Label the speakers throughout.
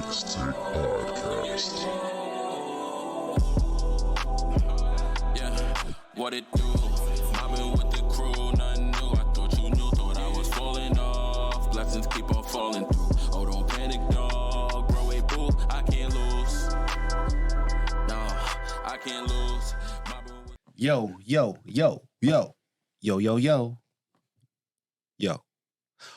Speaker 1: Knicks Take Podcast.
Speaker 2: Yeah, what it do? Mobbing with the crew, nothing new. I thought you knew, thought I was falling off. Blessings keep on falling through. Oh, don't panic, dog. Bro, wait, boo, I can't lose. No, I can't lose.
Speaker 3: Yo.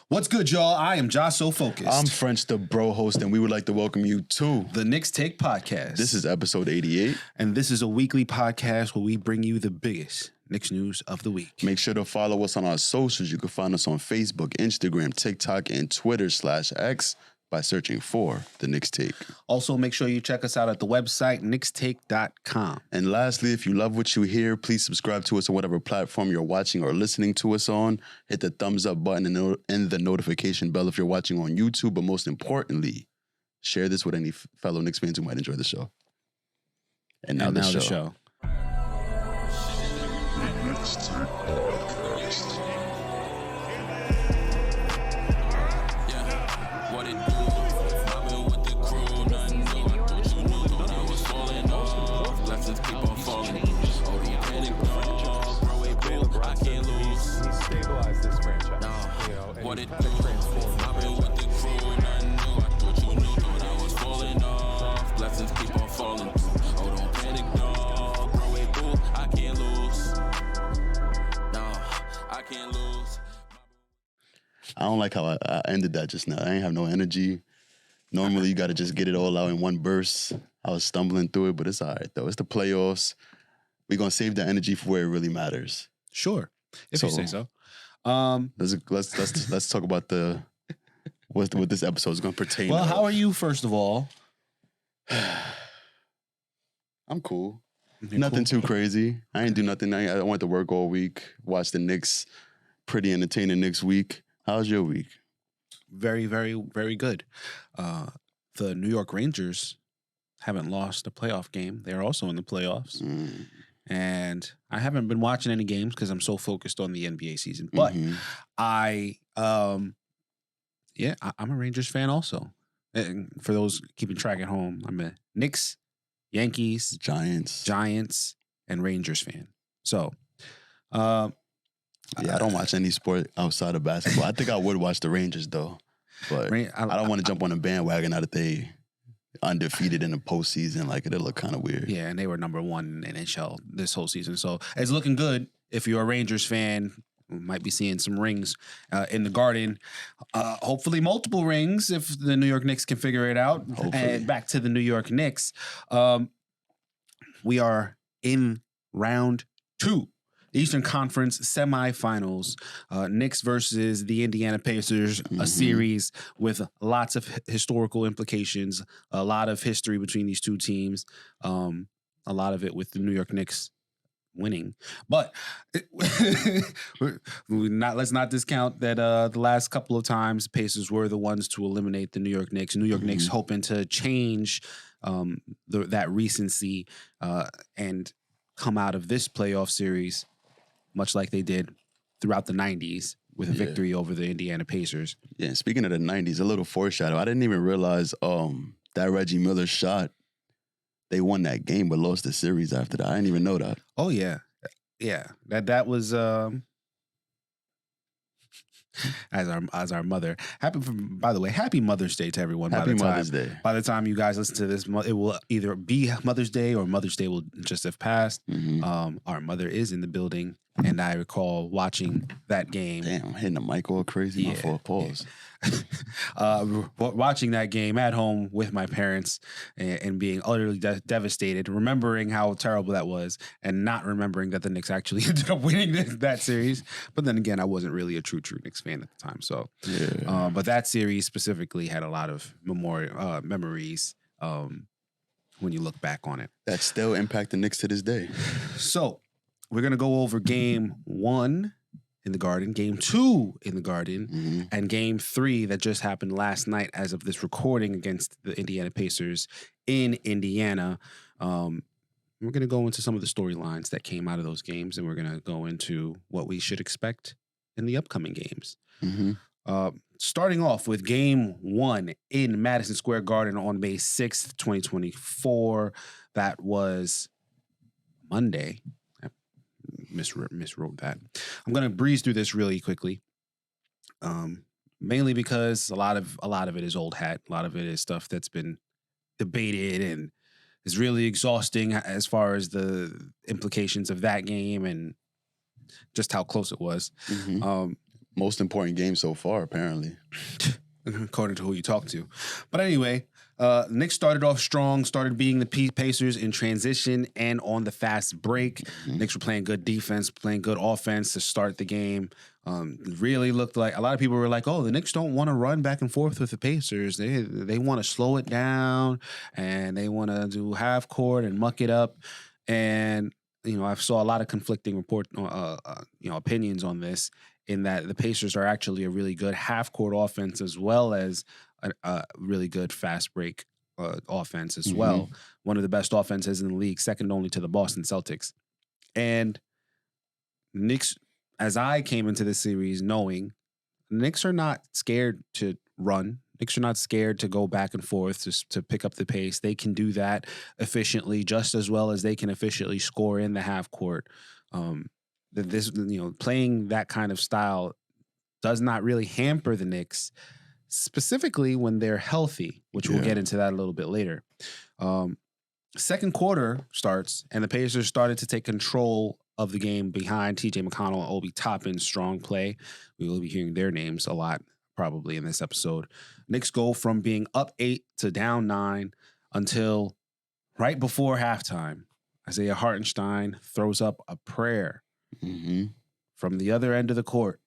Speaker 3: What's good, y'all? I am Josh So Focused.
Speaker 4: I'm French, the bro host, and we would like to welcome you to
Speaker 3: the Knicks Take Podcast.
Speaker 4: This is episode 88.
Speaker 3: And this is a weekly podcast where we bring you the biggest Knicks news of the week.
Speaker 4: Make sure to follow us on our socials. You can find us on Facebook, Instagram, TikTok, and Twitter/X by searching for the Knicks Take.
Speaker 3: Also, make sure you check us out at the website, knickstake.com.
Speaker 4: And lastly, if you love what you hear, please subscribe to us on whatever platform you're watching or listening to us on. Hit the thumbs up button and the notification bell if you're watching on YouTube. But most importantly, share this with any fellow Knicks fans who might enjoy the show. And now the show.
Speaker 1: The Knicks Take Podcast.
Speaker 2: What it do? Mobbing with the crew, nothing new. I thought you knew, thought I was falling off. Blessings keep on falling. Oh, don't panic, dog. Bro, wait, boo, I can't lose.
Speaker 5: He stabilized this franchise.
Speaker 2: No, what it do? Mobbing with the crew, nothing new. I thought you knew, thought I was falling off. Blessings keep on falling. Oh, don't panic, dog. Bro, wait, boo, I can't lose. No, I can't lose.
Speaker 4: I don't like how I ended that just now. I ain't have no energy. Normally, you got to just get it all out in one burst. I was stumbling through it, but it's all right, though. It's the playoffs. We're going to save the energy for where it really matters.
Speaker 3: Sure, if you say so.
Speaker 4: Let's talk about what this episode is going to pertain to.
Speaker 3: Well, how are you, first of all?
Speaker 4: I'm cool.
Speaker 3: You're
Speaker 4: Nothing
Speaker 3: cool?
Speaker 4: too crazy. I ain't do nothing. I went to work all week, watched the Knicks. Pretty entertaining Knicks week. How's your week?
Speaker 3: Very, very, very good. The New York Rangers haven't lost a playoff game. They're also in the playoffs. And I haven't been watching any games because I'm so focused on the NBA season. But I'm a Rangers fan also. And for those keeping track at home, I'm a Knicks, Yankees, Giants, and Rangers fan. So,
Speaker 4: yeah, I don't watch any sport outside of basketball. I think I would watch the Rangers, though. But I don't want to jump on a bandwagon now that they undefeated in the postseason. Like, it'll look kind of weird.
Speaker 3: Yeah, and they were number one in NHL this whole season. So it's looking good. If you're a Rangers fan, we might be seeing some rings in the Garden. Hopefully multiple rings if the New York Knicks can figure it out.
Speaker 4: Hopefully.
Speaker 3: And back to the New York Knicks. We are in round 2. Eastern Conference semifinals, Knicks versus the Indiana Pacers, a series with lots of historical implications, a lot of history between these two teams, a lot of it with the New York Knicks winning. But let's not discount that the last couple of times Pacers were the ones to eliminate the New York Knicks. New York Knicks hoping to change that recency and come out of this playoff series much like they did throughout the 90s with a victory over the Indiana Pacers.
Speaker 4: Yeah, speaking of the 90s, a little foreshadow. I didn't even realize that Reggie Miller shot, they won that game but lost the series after that. I didn't even know that.
Speaker 3: Oh, yeah. Yeah. That was as our mother. By the way, happy Mother's Day to everyone.
Speaker 4: Happy Mother's Day.
Speaker 3: By the time you guys listen to this, it will either be Mother's Day or Mother's Day will just have passed. Our mother is in the building, and I recall watching that game.
Speaker 4: Damn, I'm hitting the mic all crazy.
Speaker 3: Yeah,
Speaker 4: My fault. Pause.
Speaker 3: Watching that game at home with my parents and being utterly devastated, remembering how terrible that was, and not remembering that the Knicks actually ended up winning that series. But then again, I wasn't really a true Knicks fan at the time. So, but that series specifically had a lot of memories when you look back on it.
Speaker 4: That still impact the Knicks to this day.
Speaker 3: So we're going to go over game 1 in the Garden, game 2 in the Garden, and game 3 that just happened last night as of this recording against the Indiana Pacers in Indiana. We're going to go into some of the storylines that came out of those games, and we're going to go into what we should expect in the upcoming games. Starting off with game 1 in Madison Square Garden on May 6th, 2024. That was Monday. I miswrote that. I'm going to breeze through this really quickly. Mainly because a lot of it is old hat. A lot of it is stuff that's been debated and is really exhausting as far as the implications of that game and just how close it was.
Speaker 4: Mm-hmm. Most important game so far, apparently.
Speaker 3: According to who you talk to. But anyway, Knicks started off strong, started beating the Pacers in transition and on the fast break.
Speaker 4: Mm-hmm.
Speaker 3: Knicks were playing good defense, playing good offense to start the game. Really looked like a lot of people were like, oh, the Knicks don't want to run back and forth with the Pacers. They want to slow it down and they want to do half court and muck it up. And, I saw a lot of conflicting opinions on this, in that the Pacers are actually a really good half-court offense as well as a really good fast break offense as well. One of the best offenses in the league, second only to the Boston Celtics. And Knicks, as I came into this series knowing, Knicks are not scared to run. Knicks are not scared to go back and forth to pick up the pace. They can do that efficiently just as well as they can efficiently score in the half-court. Playing that kind of style does not really hamper the Knicks, specifically when they're healthy, which we'll get into that a little bit later. Second quarter starts, and the Pacers started to take control of the game behind TJ McConnell and Obi Toppin's strong play. We will be hearing their names a lot probably in this episode. Knicks go from being up 8 to down 9 until right before halftime. Isaiah Hartenstein throws up a prayer from the other end of the court,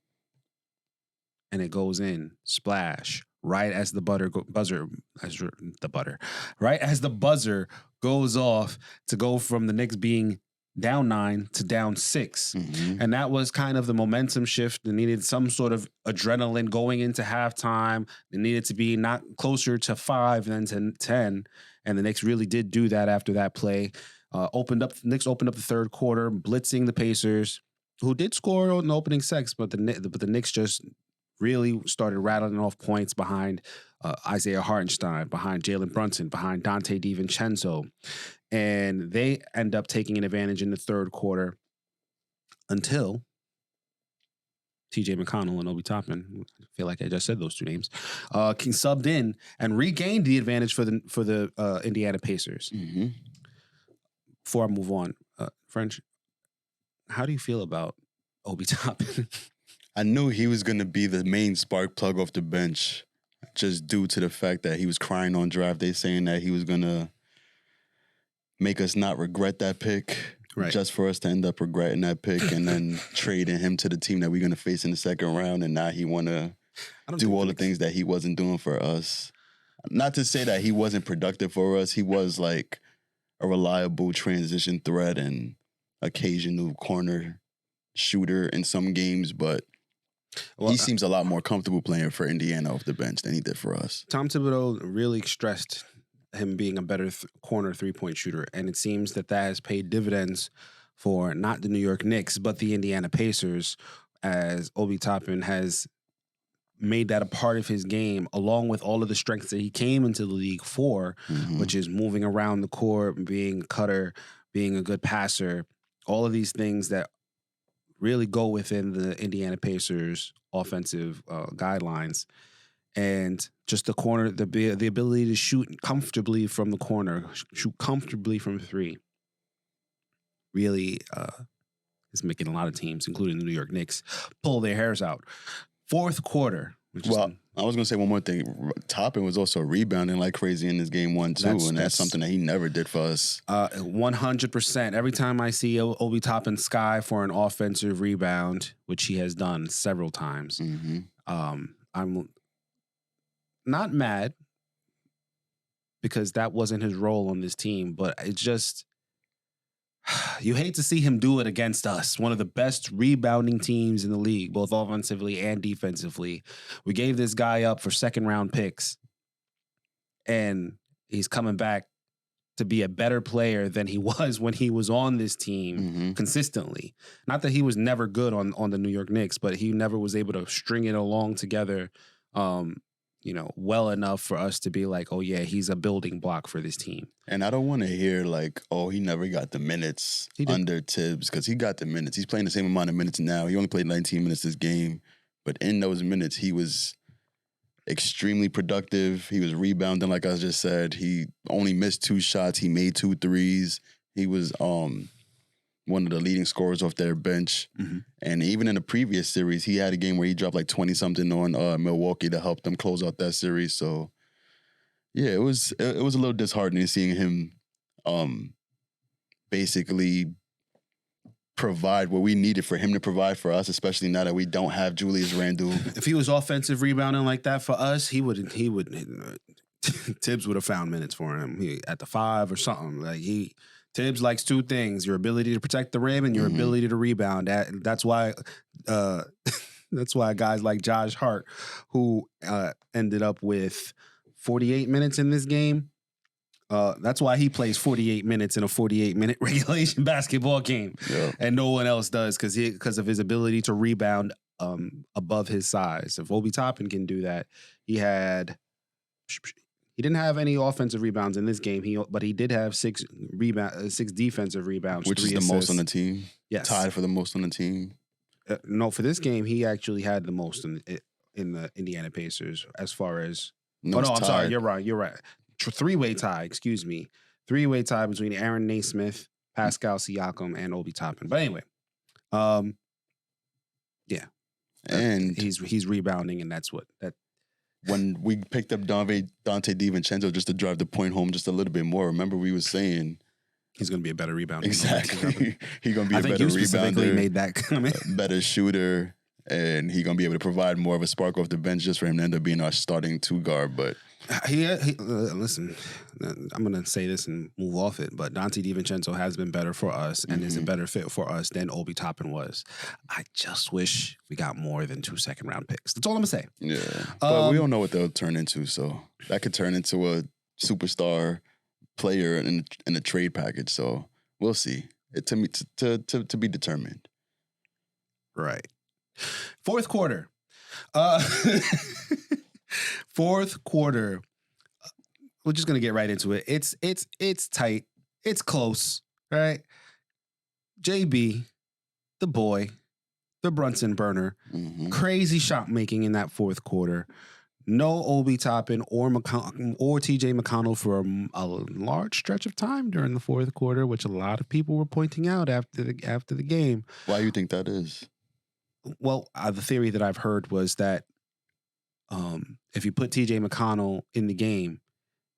Speaker 3: and it goes in, splash, right as the buzzer goes off to go from the Knicks being down 9 to down 6. And that was kind of the momentum shift. They needed some sort of adrenaline going into halftime. They needed to be not closer to 5 than to 10. And the Knicks really did do that after that play. Knicks opened up the third quarter, blitzing the Pacers, who did score on the opening sex, but the Knicks just really started rattling off points behind Isaiah Hartenstein, behind Jalen Brunson, behind Dante DiVincenzo. And they end up taking an advantage in the third quarter until TJ McConnell and Obi Toppin, I feel like I just said those two names, subbed in and regained the advantage for the Indiana Pacers. Before I move on, French, how do you feel about Obi Toppin?
Speaker 4: I knew he was going to be the main spark plug off the bench, just due to the fact that he was crying on draft day saying that he was going to make us not regret that pick, just for us to end up regretting that pick and then trading him to the team that we're going to face in the second round. And now he want to do all the things that he wasn't doing for us. Not to say that he wasn't productive for us. He was like a reliable transition threat and occasional corner shooter in some games, but he seems a lot more comfortable playing for Indiana off the bench than he did for us.
Speaker 3: Tom Thibodeau really stressed him being a better corner three-point shooter, and it seems that has paid dividends for not the New York Knicks, but the Indiana Pacers, as Obi Toppin has made that a part of his game, along with all of the strengths that he came into the league for, which is moving around the court, being a cutter, being a good passer, all of these things that really go within the Indiana Pacers offensive guidelines. And just the corner, the ability to shoot comfortably from the corner, shoot comfortably from 3, really is making a lot of teams, including the New York Knicks, pull their hairs out. Fourth quarter.
Speaker 4: I was going to say one more thing. Toppin was also rebounding like crazy in this game 1 too, and that's something that he never did for us.
Speaker 3: 100%. Every time I see Obi Toppin sky for an offensive rebound, which he has done several times, I'm not mad because that wasn't his role on this team, but it's just, you hate to see him do it against us, one of the best rebounding teams in the league, both offensively and defensively. We gave this guy up for second-round picks, and he's coming back to be a better player than he was when he was on this team consistently. Not that he was never good on the New York Knicks, but he never was able to string it along together, well enough for us to be like, oh yeah, he's a building block for this team.
Speaker 4: And I don't want to hear like, oh, he never got the minutes under Tibbs, because he got the minutes. He's playing the same amount of minutes now. He only played 19 minutes this game, but in those minutes, he was extremely productive. He was rebounding, like I just said. He only missed 2 shots. He made 2 threes. He was one of the leading scorers off their bench. And even in the previous series, he had a game where he dropped like 20-something on Milwaukee to help them close out that series. So, yeah, it was a little disheartening seeing him basically provide what we needed for him to provide for us, especially now that we don't have Julius Randle.
Speaker 3: If he was offensive rebounding like that for us, he would Tibbs would have found minutes for him at the 5 or something. Like Tibbs likes 2 things: your ability to protect the rim and your ability to rebound. That's why guys like Josh Hart, who ended up with 48 minutes in this game, that's why he plays 48 minutes in a 48-minute regulation basketball game, and no one else does because of his ability to rebound above his size. If Obi Toppin can do that, he didn't have any offensive rebounds in this game. But he did have 6 defensive rebounds,
Speaker 4: which
Speaker 3: 3
Speaker 4: is the
Speaker 3: assists.
Speaker 4: most on the team.
Speaker 3: Yes,
Speaker 4: tied for the most on the team.
Speaker 3: No, for this game, he actually had the most in the Indiana Pacers as far as. I'm sorry. You're right. 3-way tie. Excuse me. 3-way tie between Aaron Naismith, Pascal Siakam, and Obi Toppin. But anyway, yeah,
Speaker 4: and
Speaker 3: he's rebounding, and that's what that.
Speaker 4: When we picked up Dante DiVincenzo just to drive the point home just a little bit more, remember we was saying
Speaker 3: he's going to be a better rebounder.
Speaker 4: Exactly. He's going to be a better rebounder. I think you
Speaker 3: specifically made that comment.
Speaker 4: Better shooter, and he's going to be able to provide more of a spark off the bench just for him to end up being our starting 2 guard. But
Speaker 3: listen, I'm going to say this and move off it, but Dante DiVincenzo has been better for us and is a better fit for us than Obi Toppin was. I just wish we got more than 2 second-round picks. That's all I'm going to say.
Speaker 4: Yeah, but we don't know what they'll turn into, so that could turn into a superstar player in a trade package. So we'll see. To be determined.
Speaker 3: Right. Fourth quarter. Fourth quarter. We're just gonna get right into it. It's tight. It's close. Right. JB, the boy, the Brunson burner, crazy shot making in that fourth quarter. No Obi Toppin or TJ McConnell for a large stretch of time during the fourth quarter, which a lot of people were pointing out after the game.
Speaker 4: Why do you think that is?
Speaker 3: Well, the theory that I've heard was that if you put TJ McConnell in the game,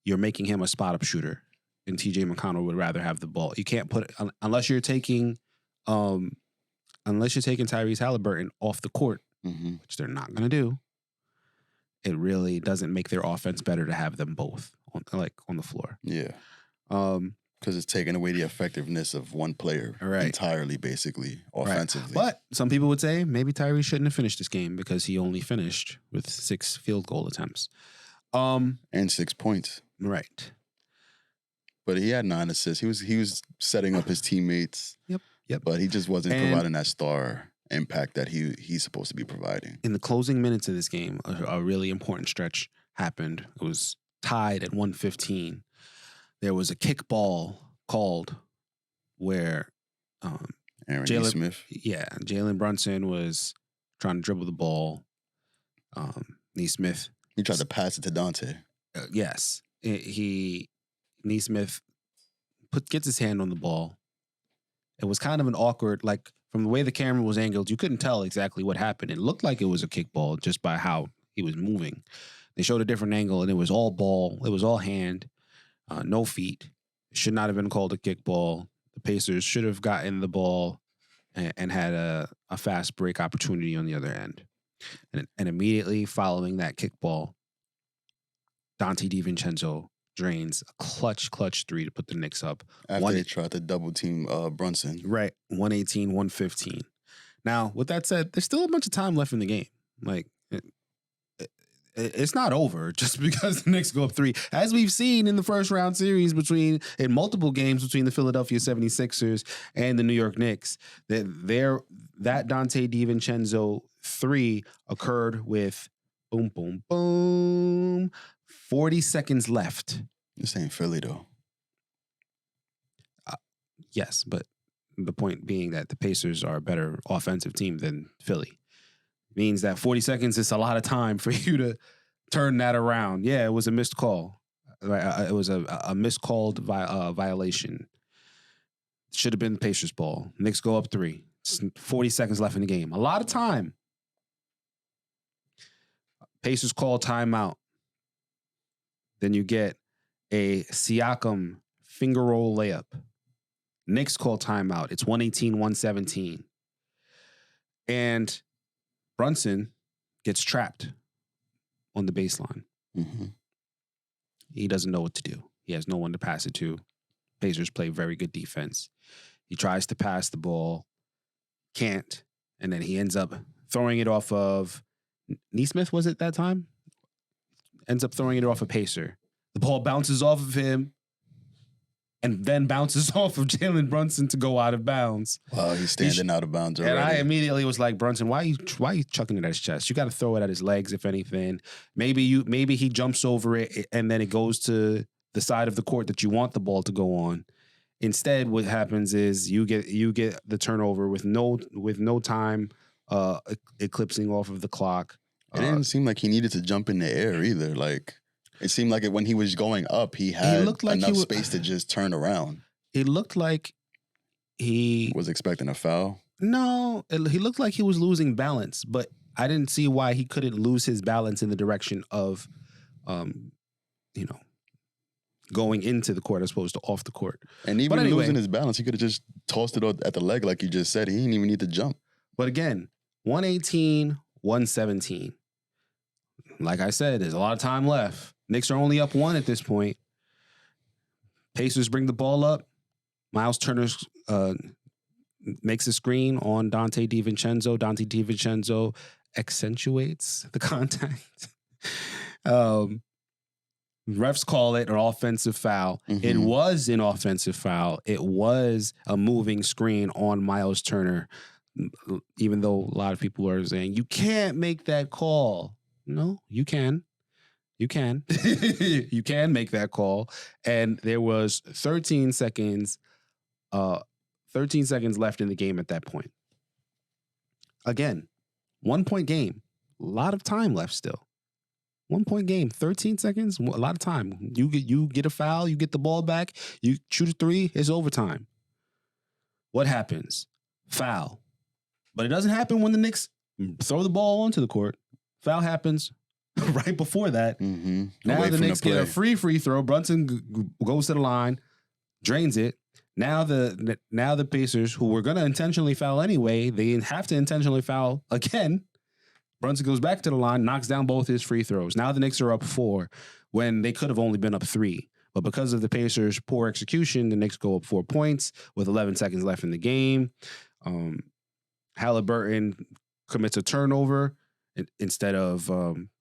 Speaker 3: you're making him a spot-up shooter, and TJ McConnell would rather have the ball. You can't put unless you're taking Tyrese Halliburton off the court, which they're not going to do. It really doesn't make their offense better to have them both on the floor.
Speaker 4: Yeah. Because it's taking away the effectiveness of one player entirely, basically, offensively.
Speaker 3: Right. But some people would say maybe Tyrese shouldn't have finished this game because he only finished with 6 field goal attempts.
Speaker 4: And 6 points.
Speaker 3: Right.
Speaker 4: But he had 9 assists. He was setting up his teammates.
Speaker 3: Yep.
Speaker 4: But he just wasn't providing that star impact that he's supposed to be providing.
Speaker 3: In the closing minutes of this game, a really important stretch happened. It was tied at 115. There was a kickball called where
Speaker 4: Aaron Nesmith.
Speaker 3: Yeah, Jalen Brunson was trying to dribble the ball. Nesmith.
Speaker 4: He tried to pass it to Dante.
Speaker 3: Yes. Nesmith gets his hand on the ball. It was kind of an awkward, like, from the way the camera was angled, you couldn't tell exactly what happened. It looked like it was a kickball just by how he was moving. They showed a different angle, and it was all ball. It was all hand, no feet. It should not have been called a kickball. The Pacers should have gotten the ball and had a fast break opportunity on the other end. And immediately following that kickball, Dante DiVincenzo drains a clutch 3 to put the Knicks up.
Speaker 4: After they tried to double team Brunson.
Speaker 3: Right. 118-115. Now, with that said, there's still a bunch of time left in the game. Like, it's not over just because the Knicks go up 3. As we've seen in the first round series in multiple games between the Philadelphia 76ers and the New York Knicks, that Dante DiVincenzo 3 occurred with boom, boom, boom, 40 seconds left.
Speaker 4: This ain't Philly, though.
Speaker 3: Yes, but the point being that the Pacers are a better offensive team than Philly. Means that 40 seconds is a lot of time for you to turn that around. Yeah, it was a missed call. It was a miscalled violation. Should have been the Pacers' ball. Knicks go up 3. 40 seconds left in the game. A lot of time. Pacers call timeout. Then you get a Siakam finger roll layup. Knicks call timeout. It's 118-117. And Brunson gets trapped on the baseline.
Speaker 4: Mm-hmm.
Speaker 3: He doesn't know what to do. He has no one to pass it to. Pacers play very good defense. He tries to pass the ball, can't, and then he ends up throwing it off of Neesmith, was it that time? Ends up throwing it off a Pacer. The ball bounces off of him and then bounces off of Jalen Brunson to go out of bounds.
Speaker 4: Wow, he's standing out of bounds already.
Speaker 3: And I immediately was like, Brunson, why are you chucking it at his chest? You got to throw it at his legs, if anything. Maybe he jumps over it and then it goes to the side of the court that you want the ball to go on. Instead, what happens is you get the turnover with no time eclipsing off of the clock.
Speaker 4: It didn't seem like he needed to jump in the air either. Like, it seemed like when he was going up, he had enough space to just turn around.
Speaker 3: It looked like he
Speaker 4: was expecting a foul.
Speaker 3: No, he looked like he was losing balance, but I didn't see why he couldn't lose his balance in the direction of, going into the court as opposed to off the court.
Speaker 4: And even losing his balance, he could have just tossed it at the leg like you just said. He didn't even need to jump.
Speaker 3: But again, 118-117. Like I said, there's a lot of time left. Knicks are only up 1 at this point. Pacers bring the ball up. Miles Turner makes a screen on Dante DiVincenzo. Dante DiVincenzo accentuates the contact. Refs call it an offensive foul. Mm-hmm. It was an offensive foul. It was a moving screen on Miles Turner, even though a lot of people are saying, you can't make that call. No, you can. You can. You can make that call. And there was 13 seconds left in the game at that point. Again, 1-point game. A lot of time left still. 1-point game, 13 seconds, a lot of time. You get a foul, you get the ball back, you shoot a 3, it's overtime. What happens? Foul. But it doesn't happen when the Knicks throw the ball onto the court. Foul happens right before that.
Speaker 4: Mm-hmm.
Speaker 3: Now the Knicks get a free throw. Brunson goes to the line, drains it. Now the Pacers, who were going to intentionally foul anyway, they have to intentionally foul again. Brunson goes back to the line, knocks down both his free throws. Now the Knicks are up 4 when they could have only been up 3. But because of the Pacers' poor execution, the Knicks go up 4 points with 11 seconds left in the game. Halliburton commits a turnover instead of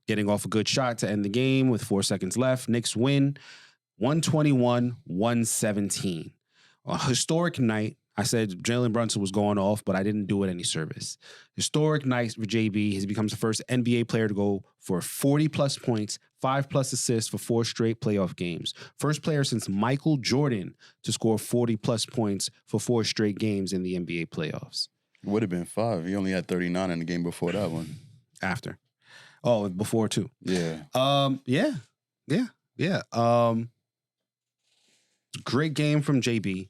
Speaker 3: getting off a good shot to end the game with 4 seconds left. Knicks win 121-117. A historic night. I said Jalen Brunson was going off, but I didn't do it any service. Historic night for JB. He becomes the first NBA player to go for 40-plus points, 5-plus assists for 4 straight playoff games. First player since Michael Jordan to score 40-plus points for 4 straight games in the NBA playoffs.
Speaker 4: It would have been 5. He only had 39 in the game before that one.
Speaker 3: After. Oh, before too.
Speaker 4: Yeah.
Speaker 3: Yeah. Great game from JB.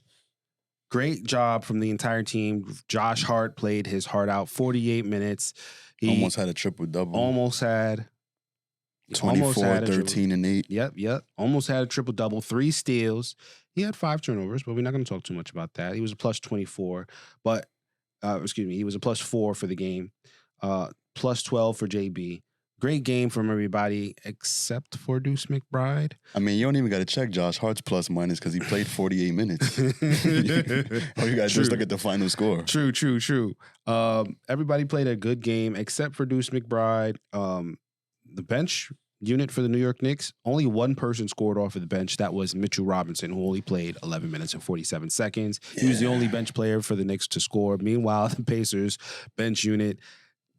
Speaker 3: Great job from the entire team. Josh Hart played his heart out. 48 minutes. He
Speaker 4: almost had a triple-double.
Speaker 3: Almost had
Speaker 4: 24, 13, and 8.
Speaker 3: Yep. Almost had a triple-double. 3 steals. He had 5 turnovers, but we're not going to talk too much about that. He was a plus 24. But, he was a plus 4 for the game. Plus 12 for JB. Great game from everybody except for Deuce McBride.
Speaker 4: I mean, you don't even got to check Josh Hart's plus minus because he played 48 minutes. All you got to do is look at the final score.
Speaker 3: True. Everybody played a good game except for Deuce McBride. the bench unit for the New York Knicks, only one person scored off of the bench. That was Mitchell Robinson, who only played 11 minutes and 47 seconds. He was the only bench player for the Knicks to score. Meanwhile, the Pacers bench unit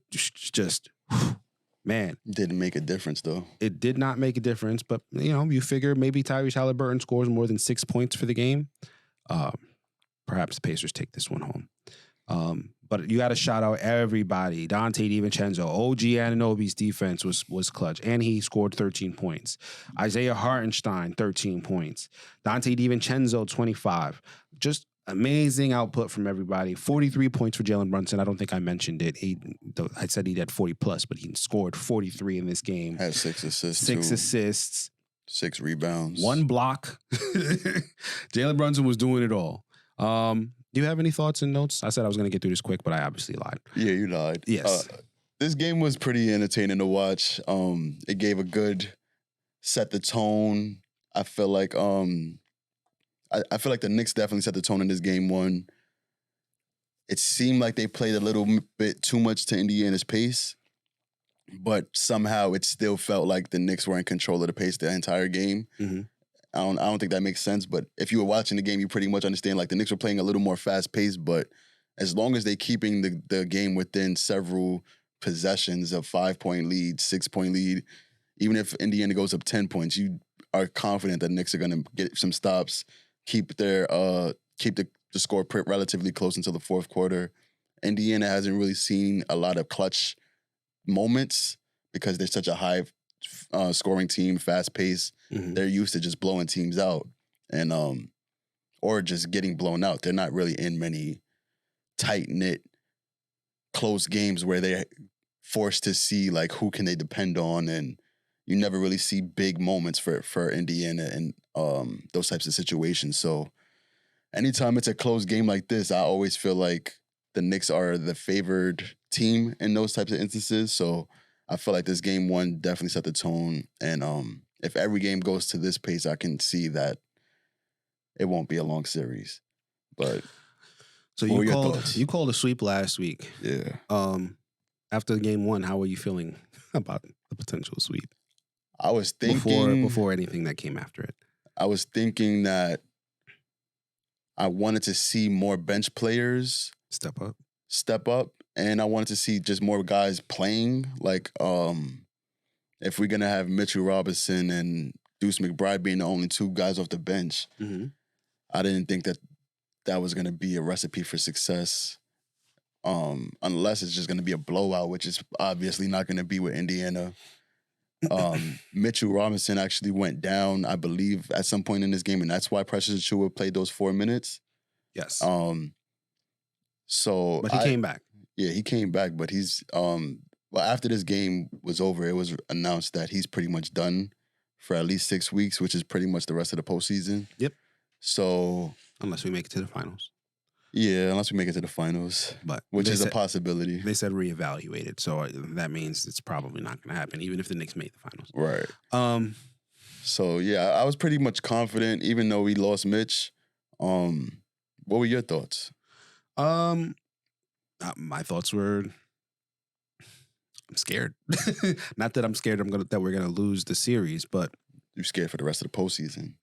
Speaker 3: just man.
Speaker 4: Didn't make a difference, though.
Speaker 3: It did not make a difference, but, you figure maybe Tyrese Halliburton scores more than 6 points for the game. Perhaps the Pacers take this one home. But you got to shout out everybody. Dante DiVincenzo, OG Anunoby's defense was clutch, and he scored 13 points. Isaiah Hartenstein, 13 points. Dante DiVincenzo, 25. Just amazing output from everybody. 43 points for Jalen Brunson. I don't think I mentioned it. I said he had 40 plus, but he scored 43 in this game.
Speaker 4: Had 6 assists.
Speaker 3: 6 assists.
Speaker 4: 6 rebounds.
Speaker 3: 1 block. Jalen Brunson was doing it all. Do you have any thoughts and notes? I said I was going to get through this quick, but I obviously lied.
Speaker 4: Yeah, you lied.
Speaker 3: Yes.
Speaker 4: This game was pretty entertaining to watch. It gave a good set the tone. I feel like I feel like the Knicks definitely set the tone in this game one. It seemed like they played a little bit too much to Indiana's pace, but somehow it still felt like the Knicks were in control of the pace the entire game.
Speaker 3: Mm-hmm.
Speaker 4: I don't think that makes sense, but if you were watching the game, you pretty much understand like the Knicks were playing a little more fast-paced, but as long as they keeping the game within several possessions of 5-point lead, 6-point lead, even if Indiana goes up 10 points, you are confident that Knicks are going to get some stops, keep the score relatively close until the fourth quarter. Indiana hasn't really seen a lot of clutch moments because they're such a high scoring team, fast pace. Mm-hmm. They're used to just blowing teams out and or just getting blown out. They're not really in many tight knit, close games where they're forced to see like who can they depend on, and you never really see big moments for Indiana in those types of situations. So anytime it's a close game like this, I always feel like the Knicks are the favored team in those types of instances. So I feel like this game one definitely set the tone. And if every game goes to this pace, I can see that it won't be a long series. But
Speaker 3: so you called a sweep last week.
Speaker 4: Yeah.
Speaker 3: After game one, how were you feeling about the potential sweep?
Speaker 4: I was thinking
Speaker 3: before anything that came after it.
Speaker 4: I was thinking that I wanted to see more bench players
Speaker 3: step
Speaker 4: up, and I wanted to see just more guys playing. Like, if we're gonna have Mitchell Robinson and Deuce McBride being the only 2 guys off the bench,
Speaker 3: mm-hmm.
Speaker 4: I didn't think that was gonna be a recipe for success. Unless it's just gonna be a blowout, which is obviously not gonna be with Indiana. Mitchell Robinson actually went down, I believe, at some point in this game, and that's why Precious Achiuwa played those 4 minutes.
Speaker 3: Yes.
Speaker 4: But
Speaker 3: he came back.
Speaker 4: Yeah, he came back, but he's after this game was over, it was announced that he's pretty much done for at least 6 weeks, which is pretty much the rest of the postseason.
Speaker 3: Yep.
Speaker 4: So
Speaker 3: unless we make it to the finals.
Speaker 4: Yeah, unless we make it to the finals, which is a possibility.
Speaker 3: They said reevaluated, so that means it's probably not going to happen, even if the Knicks made the finals.
Speaker 4: Right. So yeah, I was pretty much confident, even though we lost Mitch. What were your thoughts?
Speaker 3: My thoughts were, I'm scared. Not that I'm scared that we're gonna lose the series, but
Speaker 4: you're scared for the rest of the postseason.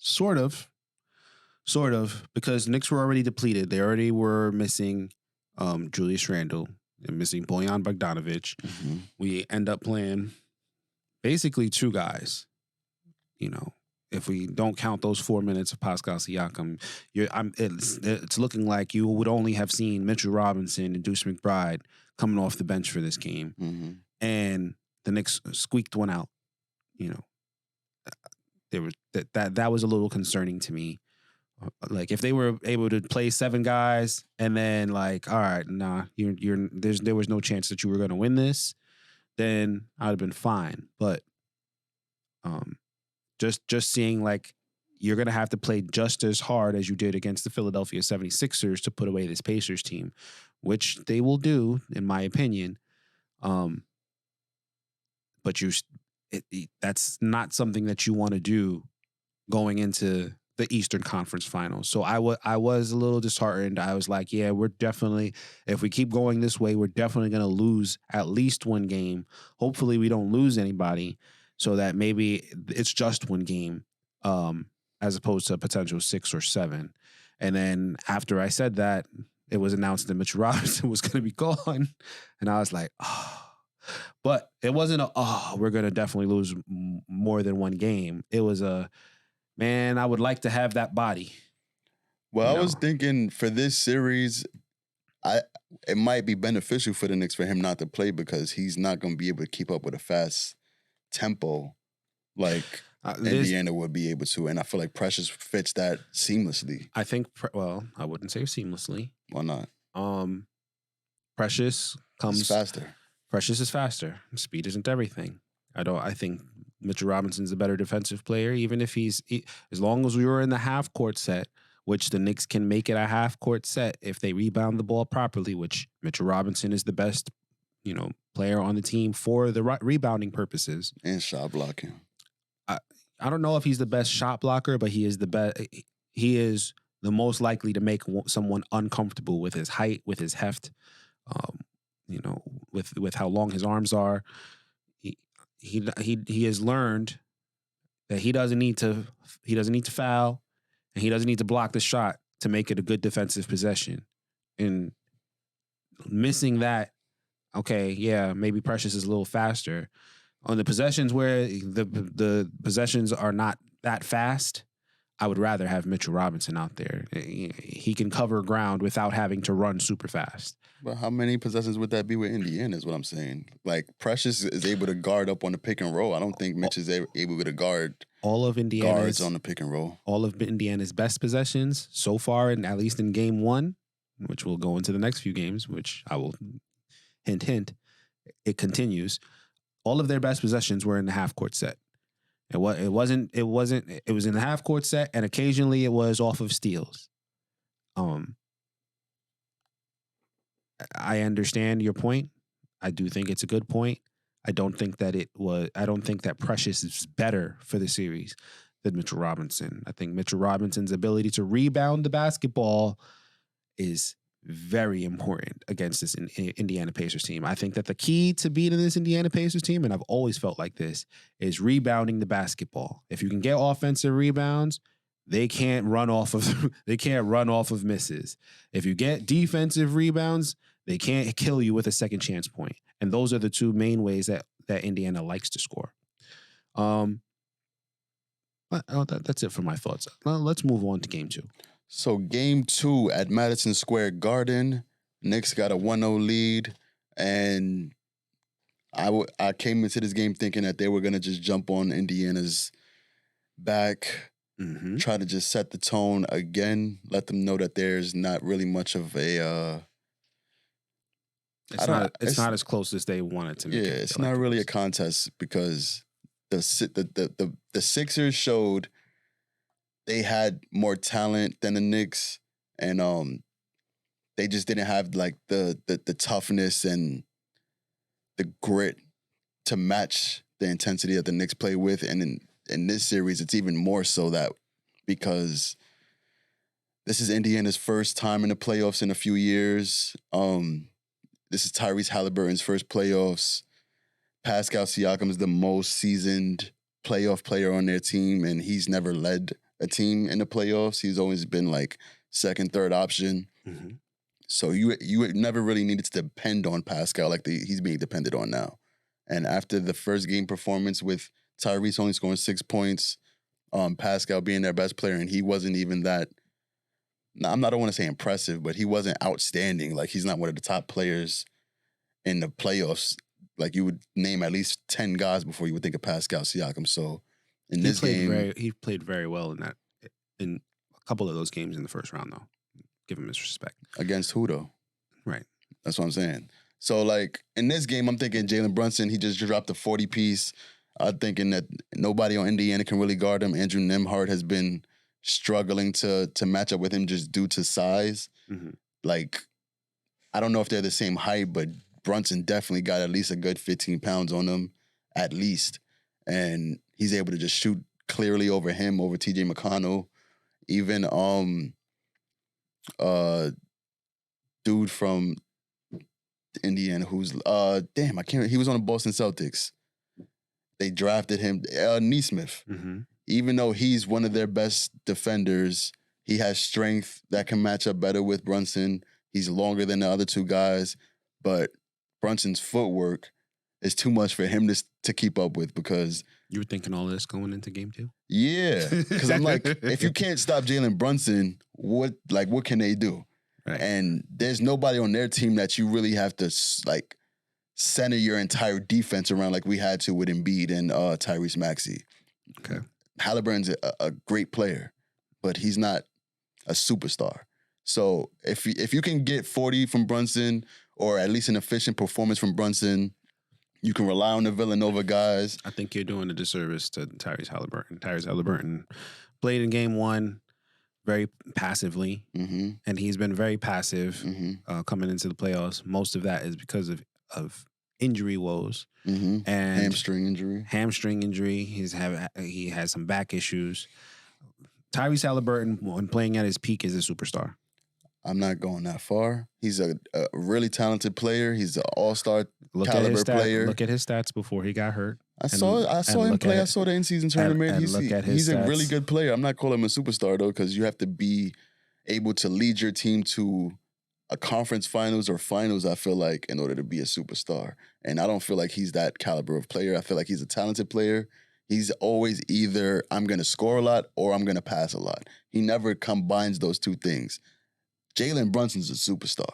Speaker 3: Sort of, because Knicks were already depleted. They already were missing Julius Randle and missing Bojan Bogdanovic.
Speaker 4: Mm-hmm.
Speaker 3: We end up playing basically 2 guys. If we don't count those 4 minutes of Pascal Siakam, it's looking like you would only have seen Mitchell Robinson and Deuce McBride coming off the bench for this game.
Speaker 4: Mm-hmm.
Speaker 3: And the Knicks squeaked one out. There was that was a little concerning to me. Like if they were able to play 7 guys and then like, all right, nah, there was no chance that you were going to win this, then I'd have been fine. But just seeing like you're going to have to play just as hard as you did against the Philadelphia 76ers to put away this Pacers team, which they will do, in my opinion. But that's not something that you want to do going into the Eastern Conference Finals. So I was a little disheartened. I was like, yeah, we're definitely, if we keep going this way, we're definitely going to lose at least one game. Hopefully we don't lose anybody so that maybe it's just one game as opposed to a potential 6 or 7. And then after I said that, it was announced that Mitchell Robinson was going to be gone. And I was like, oh. But it wasn't we're going to definitely lose more than one game. It was man, I would like to have that body.
Speaker 4: Well, I was thinking for this series, it might be beneficial for the Knicks for him not to play because he's not going to be able to keep up with a fast tempo like Indiana would be able to. And I feel like Precious fits that seamlessly.
Speaker 3: I think, I wouldn't say seamlessly.
Speaker 4: Why not?
Speaker 3: Precious comes
Speaker 4: It's faster.
Speaker 3: Precious is faster. Speed isn't everything. I think Mitchell Robinson's a better defensive player, even if as long as we were in the half court set, which the Knicks can make it a half court set if they rebound the ball properly, which Mitchell Robinson is the best, player on the team for the rebounding purposes.
Speaker 4: And shot blocking.
Speaker 3: I don't know if he's the best shot blocker, but he is the best. He is the most likely to make someone uncomfortable with his height, with his heft, with how long his arms are. He has learned that he doesn't need to foul, and he doesn't need to block the shot to make it a good defensive possession. And missing that, okay, yeah, maybe Precious is a little faster. On the possessions where the possessions are not that fast, I would rather have Mitchell Robinson out there. He can cover ground without having to run super fast.
Speaker 4: But how many possessions would that be with Indiana is what I'm saying. Like, Precious is able to guard up on the pick and roll. I don't think Mitch is able to guard
Speaker 3: all of Indiana's
Speaker 4: guards on the pick and roll.
Speaker 3: All of Indiana's best possessions so far, and at least in game 1, which we'll go into the next few games, which I will hint, it continues. All of their best possessions were in the half court set. It was in the half court set, and occasionally it was off of steals. I understand your point. I do think it's a good point. I don't think that Precious is better for the series than Mitchell Robinson. I think Mitchell Robinson's ability to rebound the basketball is very important against this Indiana Pacers team. I think that the key to beating this Indiana Pacers team, and I've always felt like this, is rebounding the basketball. If you can get offensive rebounds, they can't run off of misses. If you get defensive rebounds, they can't kill you with a second chance point. And those are the two main ways that Indiana likes to score. That's it for my thoughts. Now, let's move on to game 2.
Speaker 4: So game 2 at Madison Square Garden, Knicks got a 1-0 lead, and I came into this game thinking that they were going to just jump on Indiana's back, try to just set the tone again, let them know that there's not really much of a...
Speaker 3: It's not as close as they wanted to make it.
Speaker 4: Yeah, it's not really a contest because the Sixers showed they had more talent than the Knicks, and they just didn't have like the toughness and the grit to match the intensity that the Knicks play with. And in this series, it's even more so that because this is Indiana's first time in the playoffs in a few years. This is Tyrese Halliburton's first playoffs. Pascal Siakam is the most seasoned playoff player on their team, and he's never led a team in the playoffs. He's always been like second, third option. So you never really needed to depend on Pascal like he's being depended on now. And after the first game performance with Tyrese only scoring 6 points, Pascal being their best player, and he wasn't even that. I don't want to say impressive, but he wasn't outstanding. Like, he's not one of the top players in the playoffs. Like, you would name at least 10 guys before you would think of Pascal Siakam. So in this game,
Speaker 3: he played very well in a couple of those games in the first round, though. Give him his respect.
Speaker 4: Against who, though?
Speaker 3: Right.
Speaker 4: That's what I'm saying. So, like, in this game, I'm thinking Jalen Brunson, he just dropped a 40-piece. I'm thinking that nobody on Indiana can really guard him. Andrew Nembhard has been struggling to match up with him just due to size. Like, I don't know if they're the same height, but Brunson definitely got at least a good 15 pounds on him, at least. And he's able to just shoot clearly over him, over TJ McConnell. Even dude from Indiana who's damn, I can't. He was on the Boston Celtics. They drafted him, Neesmith.
Speaker 3: Mm-hmm.
Speaker 4: Even though he's one of their best defenders, he has strength that can match up better with Brunson. He's longer than the other two guys, but Brunson's footwork is too much for him to keep up with because...
Speaker 3: You were thinking all this going into game 2?
Speaker 4: Yeah, because I'm like, if you can't stop Jalen Brunson, what can they do?
Speaker 3: Right.
Speaker 4: And there's nobody on their team that you really have to like center your entire defense around like we had to with Embiid and Tyrese Maxey.
Speaker 3: Okay.
Speaker 4: Halliburton's a great player, but he's not a superstar. So if you can get 40 from Brunson or at least an efficient performance from Brunson, you can rely on the Villanova guys.
Speaker 3: I think you're doing a disservice to Tyrese Halliburton. Tyrese Halliburton played in game 1 very passively, and he's been very passive coming into the playoffs. Most of that is because of injury woes and
Speaker 4: hamstring injury.
Speaker 3: He has some back issues. Tyrese Halliburton, when playing at his peak, is a superstar.
Speaker 4: I'm not going that far. He's a really talented player. He's an all-star caliber player.
Speaker 3: Look at his stats before he got hurt.
Speaker 4: I saw him play. I saw the in-season tournament. He's a really good player. I'm not calling him a superstar, though, because you have to be able to lead your team to a conference finals or finals, I feel like, in order to be a superstar. And I don't feel like he's that caliber of player. I feel like he's a talented player. He's always either I'm going to score a lot or I'm going to pass a lot. He never combines those two things. Jalen Brunson's a superstar.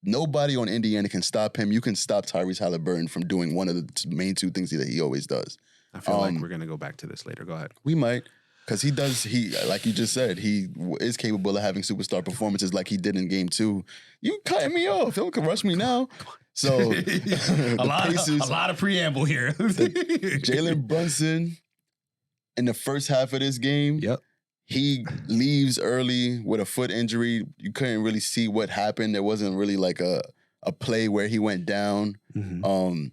Speaker 4: Nobody on Indiana can stop him. You can stop Tyrese Halliburton from doing one of the main two things that he always does.
Speaker 3: I feel like we're going to go back to this later. Go ahead.
Speaker 4: We might. Because he, like you just said, he is capable of having superstar performances like he did in game 2. You cutting me off. Don't rush me now. So
Speaker 3: a lot of preamble here.
Speaker 4: Jalen Brunson in the first half of this game.
Speaker 3: Yep.
Speaker 4: He leaves early with a foot injury. You couldn't really see what happened. There wasn't really like a play where he went down. And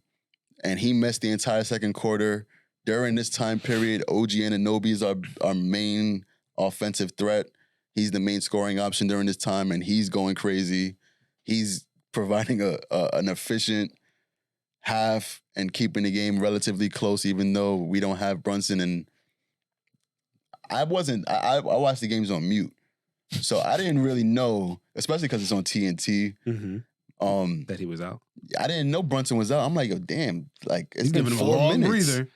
Speaker 4: he missed the entire second quarter. During this time period, OG Anunoby is our main offensive threat. He's the main scoring option during this time, and he's going crazy. He's providing an efficient half and keeping the game relatively close, even though we don't have Brunson. And I watched the games on mute, so I didn't really know, especially because it's on TNT.
Speaker 3: That he was out.
Speaker 4: I didn't know Brunson was out. I'm like, yo, damn, like it's been
Speaker 3: giving him
Speaker 4: 4
Speaker 3: a long
Speaker 4: minutes.
Speaker 3: breather.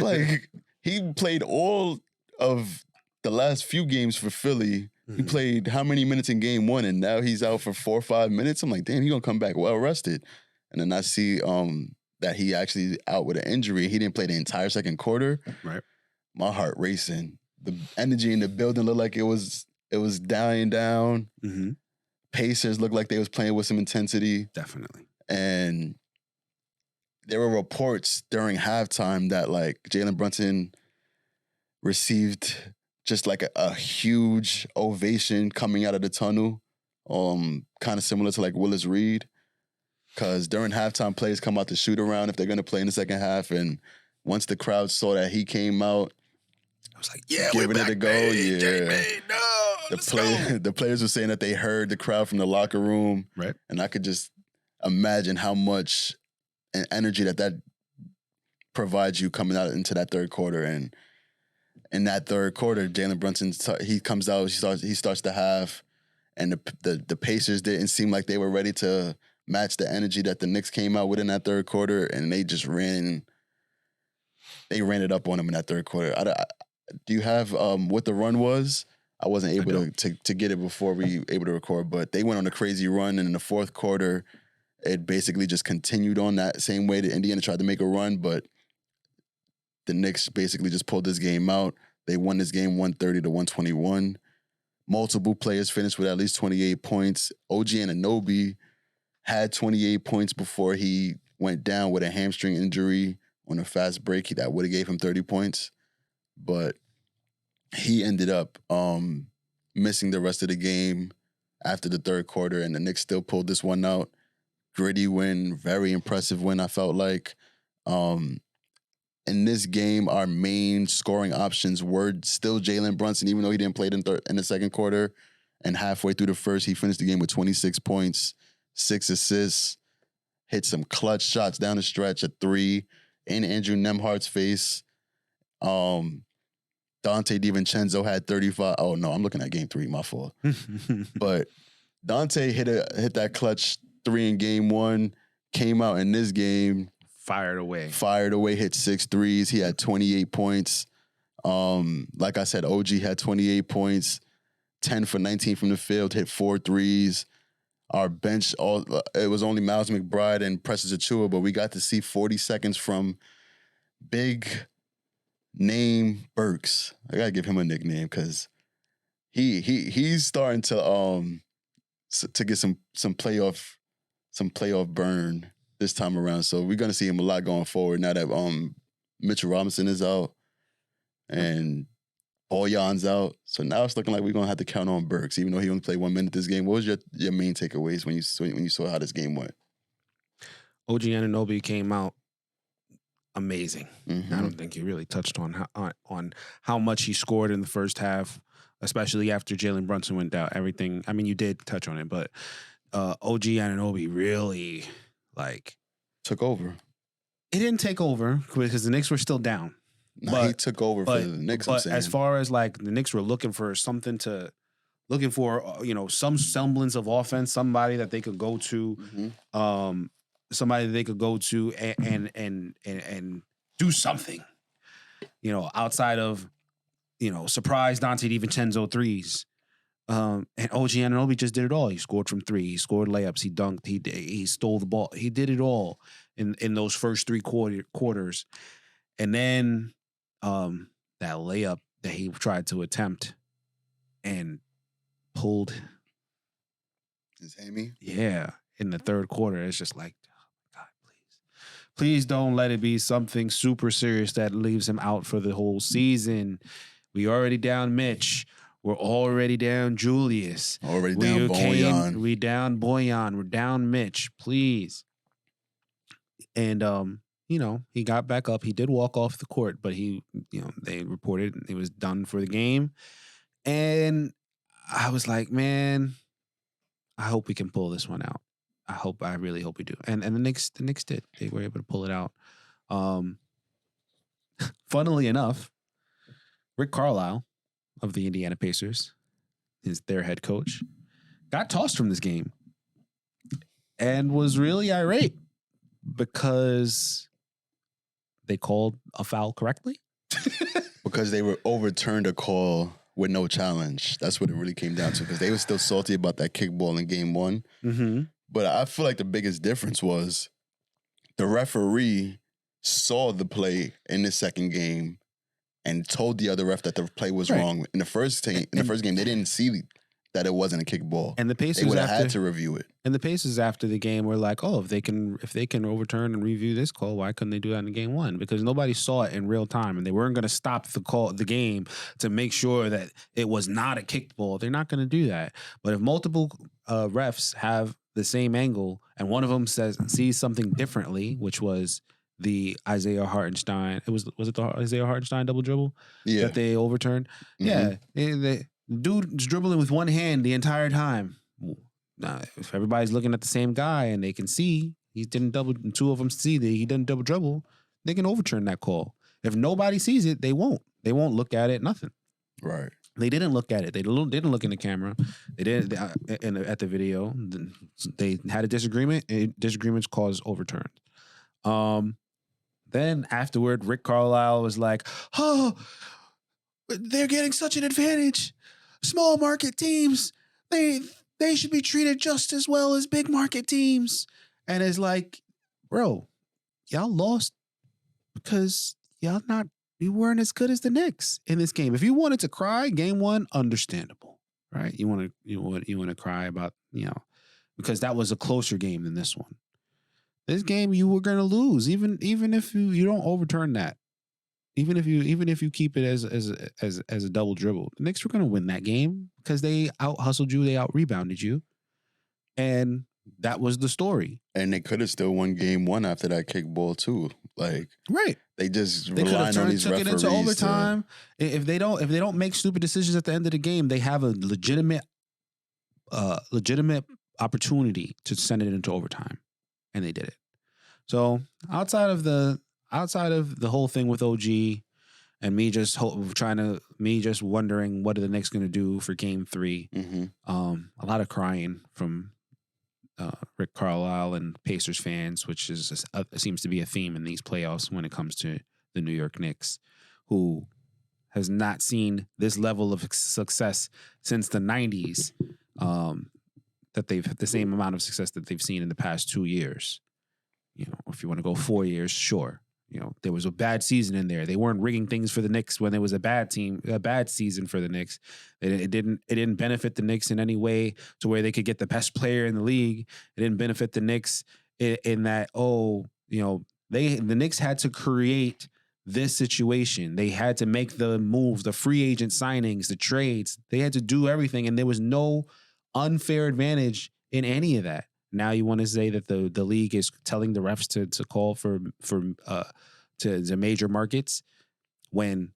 Speaker 4: Like he played all of the last few games for Philly. He played how many minutes in game 1, and now he's out for 4 or 5 minutes. I'm like, damn, he's gonna come back well rested. And then I see that he actually out with an injury. He didn't play the entire second quarter.
Speaker 3: Right.
Speaker 4: My heart racing. The energy in the building looked like it was dying down. Pacers looked like they was playing with some intensity.
Speaker 3: Definitely.
Speaker 4: And there were reports during halftime that like Jalen Brunson received just like a huge ovation coming out of the tunnel, kind of similar to like Willis Reed. Because during halftime, players come out to shoot around if they're going to play in the second half. And once the crowd saw that he came out,
Speaker 3: I was like, yeah,
Speaker 4: giving
Speaker 3: we're back,
Speaker 4: it a go.
Speaker 3: baby.
Speaker 4: Yeah.
Speaker 3: No,
Speaker 4: the players were saying that they heard the crowd from the locker room.
Speaker 3: Right.
Speaker 4: And I could just imagine how much energy that provides you coming out into that third quarter. And in that third quarter, Jalen Brunson, he comes out, he starts the half, and the Pacers didn't seem like they were ready to match the energy that the Knicks came out with in that third quarter, and they just ran it up on them in that third quarter. Do you have what the run was? I wasn't able to get it before we were able to record, but they went on a crazy run, and in the fourth quarter, it basically just continued on that same way that Indiana tried to make a run, but the Knicks basically just pulled this game out. They won this game 130-121. Multiple players finished with at least 28 points. OG Anunoby had 28 points before he went down with a hamstring injury on a fast break. That would have gave him 30 points. But he ended up missing the rest of the game after the third quarter, and the Knicks still pulled this one out. Gritty win, very impressive win, I felt like. in this game, our main scoring options were still Jalen Brunson, even though he didn't play in the second quarter. And halfway through the first, he finished the game with 26 points, 6 assists, hit some clutch shots down the stretch, a 3 in Andrew Nemhart's face. Dante DiVincenzo had 35. Oh, no, I'm looking at game 3, my fault. But Dante hit that clutch 3 in game 1, came out in this game.
Speaker 3: Fired away,
Speaker 4: hit 6 threes. He had 28 points. Like I said, OG had 28 points, 10 for 19 from the field, hit 4 threes. Our bench, it was only Miles McBride and Precious Achiuwa, but we got to see 40 seconds from big name Burks. I gotta give him a nickname because he's starting to get some playoff burn this time around. So we're gonna see him a lot going forward now that Mitchell Robinson is out and Boyan's out. So now it's looking like we're gonna have to count on Burks, even though he only played 1 minute this game. What was your main takeaways when you saw how this game went?
Speaker 3: OG Anunoby came out amazing.
Speaker 4: Mm-hmm.
Speaker 3: I don't think he really touched on how much he scored in the first half, especially after Jalen Brunson went down. Everything. I mean, you did touch on it, but OG Anunoby really
Speaker 4: took over.
Speaker 3: He didn't take over because the Knicks were still down.
Speaker 4: He took over for the Knicks.
Speaker 3: But as far as the Knicks were looking for some semblance of offense, somebody that they could go to, somebody that they could go to and do something, outside of, surprise Dante DiVincenzo threes. And OG Anunoby just did it all. He scored from 3. He scored layups. He dunked. He stole the ball. He did it all in those first 3 quarters. And then that layup that he tried to attempt and pulled
Speaker 4: his hammy.
Speaker 3: Yeah, in the third quarter, it's just like, oh God, please don't let it be something super serious that leaves him out for the whole season. We already down Mitch. We're already down Julius.
Speaker 4: Already down Boyan.
Speaker 3: We down Boyan. We're down Mitch. Please. And he got back up. He did walk off the court, but they reported he was done for the game. And I was like, man, I hope we can pull this one out. I really hope we do. And the Knicks did. They were able to pull it out. Funnily enough, Rick Carlisle of the Indiana Pacers, is their head coach, got tossed from this game and was really irate because they called a foul correctly.
Speaker 4: Because they were overturned a call with no challenge. That's what it really came down to, because they were still salty about that kickball in game 1.
Speaker 3: Mm-hmm.
Speaker 4: But I feel like the biggest difference was the referee saw the play in the second game and told the other ref that the play was wrong. In the first game, they didn't see that it wasn't a kickball.
Speaker 3: And the Pacers
Speaker 4: they would have had to review it.
Speaker 3: And the Pacers after the game were like, oh, if they can overturn and review this call, why couldn't they do that in game 1? Because nobody saw it in real time, and they weren't going to stop the game to make sure that it was not a kickball. They're not going to do that. But if multiple refs have the same angle and one of them sees something differently, which was the Isaiah Hartenstein. Was it the Isaiah Hartenstein double dribble that they overturned? Mm-hmm. Yeah, the dude's dribbling with one hand the entire time. Now, if everybody's looking at the same guy and they can see he didn't double, and 2 of them see that he didn't double dribble, they can overturn that call. If nobody sees it, they won't. They won't look at it. Nothing.
Speaker 4: Right.
Speaker 3: They didn't look at it. They didn't look in the camera. They didn't at the video. They had a disagreement. Disagreements caused overturns. Then afterward, Rick Carlisle was like, oh, they're getting such an advantage. Small market teams, they should be treated just as well as big market teams. And it's like, bro, y'all lost because you weren't as good as the Knicks in this game. If you wanted to cry, game 1, understandable, right? You want to cry about, because that was a closer game than this one. This game you were gonna lose, even if you don't overturn that, even if you keep it as a double dribble. The Knicks were gonna win that game because they out hustled you, they out rebounded you, and that was the story.
Speaker 4: And they could have still won game 1 after that kickball too. Like,
Speaker 3: right?
Speaker 4: They just
Speaker 3: They could have
Speaker 4: relying on these
Speaker 3: took it
Speaker 4: referees.
Speaker 3: into overtime. If they don't make stupid decisions at the end of the game, they have a legitimate opportunity to send it into overtime, and they did it. So outside of the whole thing with OG and me just wondering what are the Knicks going to do for Game 3, a lot of crying from Rick Carlisle and Pacers fans, which seems to be a theme in these playoffs when it comes to the New York Knicks, who has not seen this level of success since the 90s. That they've had the same amount of success that they've seen in the past 2 years. If you want to go 4 years, sure. There was a bad season in there. They weren't rigging things for the Knicks when there was a bad season for the Knicks. It didn't benefit the Knicks in any way to where they could get the best player in the league. It didn't benefit the Knicks in that, the Knicks had to create this situation. They had to make the moves, the free agent signings, the trades. They had to do everything, and there was no unfair advantage in any of that. Now you want to say that the league is telling the refs to call for to major markets when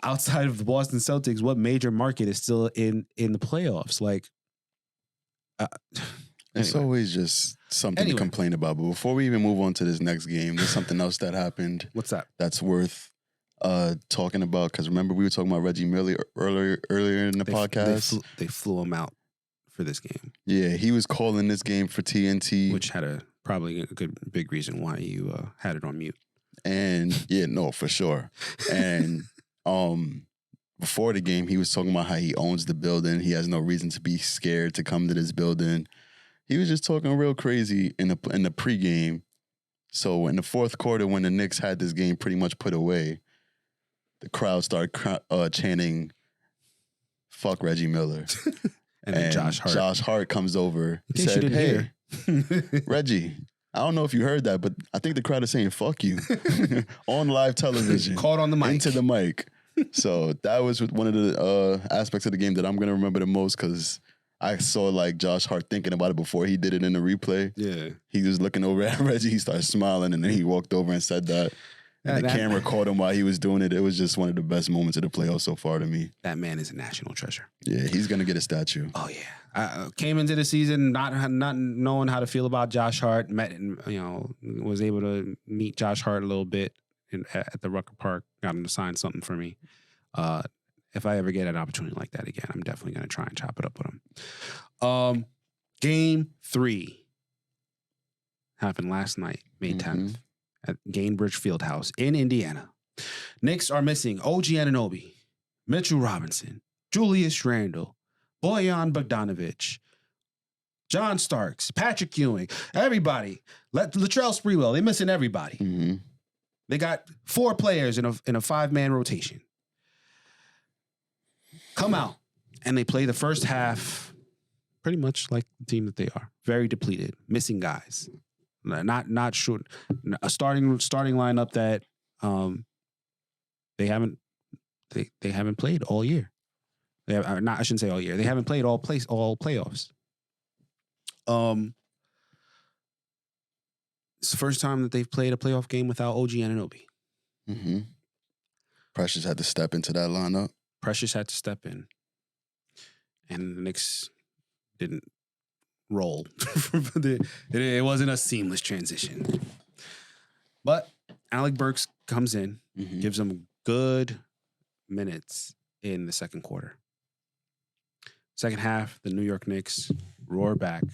Speaker 3: outside of the Boston Celtics, what major market is still in the playoffs?
Speaker 4: It's always just something to complain about. But before we even move on to this next game, there's something else that happened.
Speaker 3: What's that?
Speaker 4: That's worth talking about, because remember we were talking about Reggie Miller earlier in the podcast.
Speaker 3: They flew him out for this game.
Speaker 4: Yeah, he was calling this game for TNT,
Speaker 3: which had probably a good big reason why you had it on mute.
Speaker 4: And yeah, no, for sure. And before the game, he was talking about how he owns the building. He has no reason to be scared to come to this building. He was just talking real crazy in the pregame. So in the fourth quarter, when the Knicks had this game pretty much put away, the crowd started chanting, "Fuck Reggie Miller." And then Josh Hart comes over and said, "Hey, Reggie, I don't know if you heard that, but I think the crowd is saying fuck you on live television."
Speaker 3: Caught on the mic.
Speaker 4: Into the mic. So that was one of the aspects of the game that I'm going to remember the most, because I saw Josh Hart thinking about it before he did it in the replay.
Speaker 3: Yeah.
Speaker 4: He was looking over at Reggie. He started smiling, and then he walked over and said that. And the camera caught him while he was doing it. It was just one of the best moments of the playoffs so far to me.
Speaker 3: That man is a national treasure.
Speaker 4: Yeah, he's going to get a statue.
Speaker 3: Oh, yeah. I came into the season not knowing how to feel about Josh Hart. Was able to meet Josh Hart a little bit at the Rucker Park. Got him to sign something for me. If I ever get an opportunity like that again, I'm definitely going to try and chop it up with him. Game 3 happened last night, May 10th. At Gainbridge Fieldhouse in Indiana. Knicks are missing OG Anunoby, Mitchell Robinson, Julius Randle, Bojan Bogdanovic, John Starks, Patrick Ewing, everybody. Latrell Sprewell, they're missing everybody.
Speaker 4: Mm-hmm.
Speaker 3: They got 4 players in a 5-man rotation. Come out, and they play the first half pretty much like the team that they are. Very depleted, missing guys. Not sure. A starting lineup that they haven't played all year. They have, I shouldn't say all year. They haven't played all playoffs. It's the first time that they've played a playoff game without OG Anunoby.
Speaker 4: Mm-hmm. Precious had to step into that lineup.
Speaker 3: Precious had to step in, and the Knicks didn't roll. It wasn't a seamless transition. But Alec Burks comes in, gives them good minutes in the second quarter. Second half, the New York Knicks roar back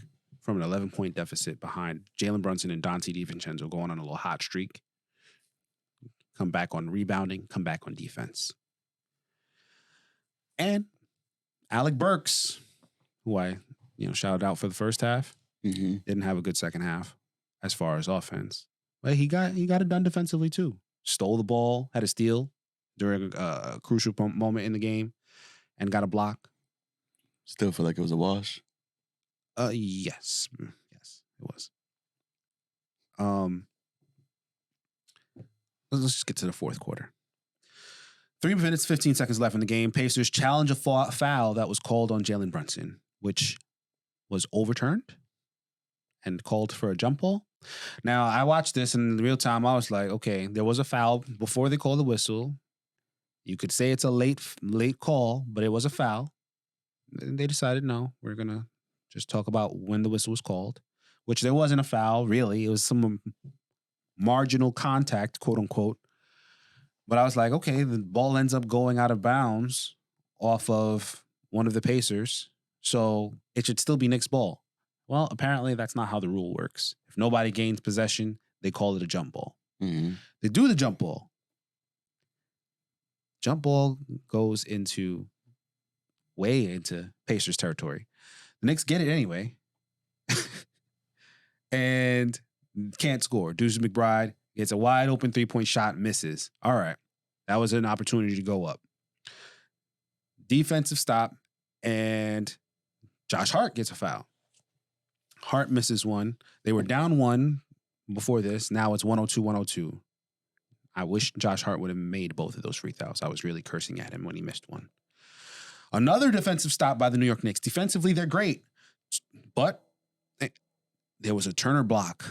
Speaker 3: from an 11-point deficit behind Jalen Brunson and Dante DiVincenzo going on a little hot streak. Come back on rebounding, come back on defense. And Alec Burks, who I shouted out for the first half, didn't have a good second half as far as offense. But he got it done defensively too. Stole the ball, had a steal during a crucial moment in the game, and got a block.
Speaker 4: Still feel like it was a wash?
Speaker 3: Yes, it was. Let's just get to the fourth quarter. 3 minutes, 15 seconds left in the game. Pacers challenge a foul that was called on Jalen Brunson, which was overturned and called for a jump ball. Now, I watched this in real time. I was like, okay, there was a foul before they called the whistle. You could say it's a late call, but it was a foul. And they decided, no, we're going to just talk about when the whistle was called, which there wasn't a foul, really. It was some marginal contact, quote unquote. But I was like, okay, the ball ends up going out of bounds off of one of the Pacers. So it should still be Knicks' ball. Well, apparently that's not how the rule works. If nobody gains possession, they call it a jump ball.
Speaker 4: Mm-hmm.
Speaker 3: They do the jump ball. Jump ball goes way into Pacers territory. The Knicks get it anyway. And can't score. Deuce McBride gets a wide open 3-point shot, misses. All right. That was an opportunity to go up. Defensive stop, and Josh Hart gets a foul. Hart misses one. They were down one before this. Now it's 102-102. I wish Josh Hart would have made both of those free throws. I was really cursing at him when he missed one. Another defensive stop by the New York Knicks. Defensively, they're great. But there was a Turner block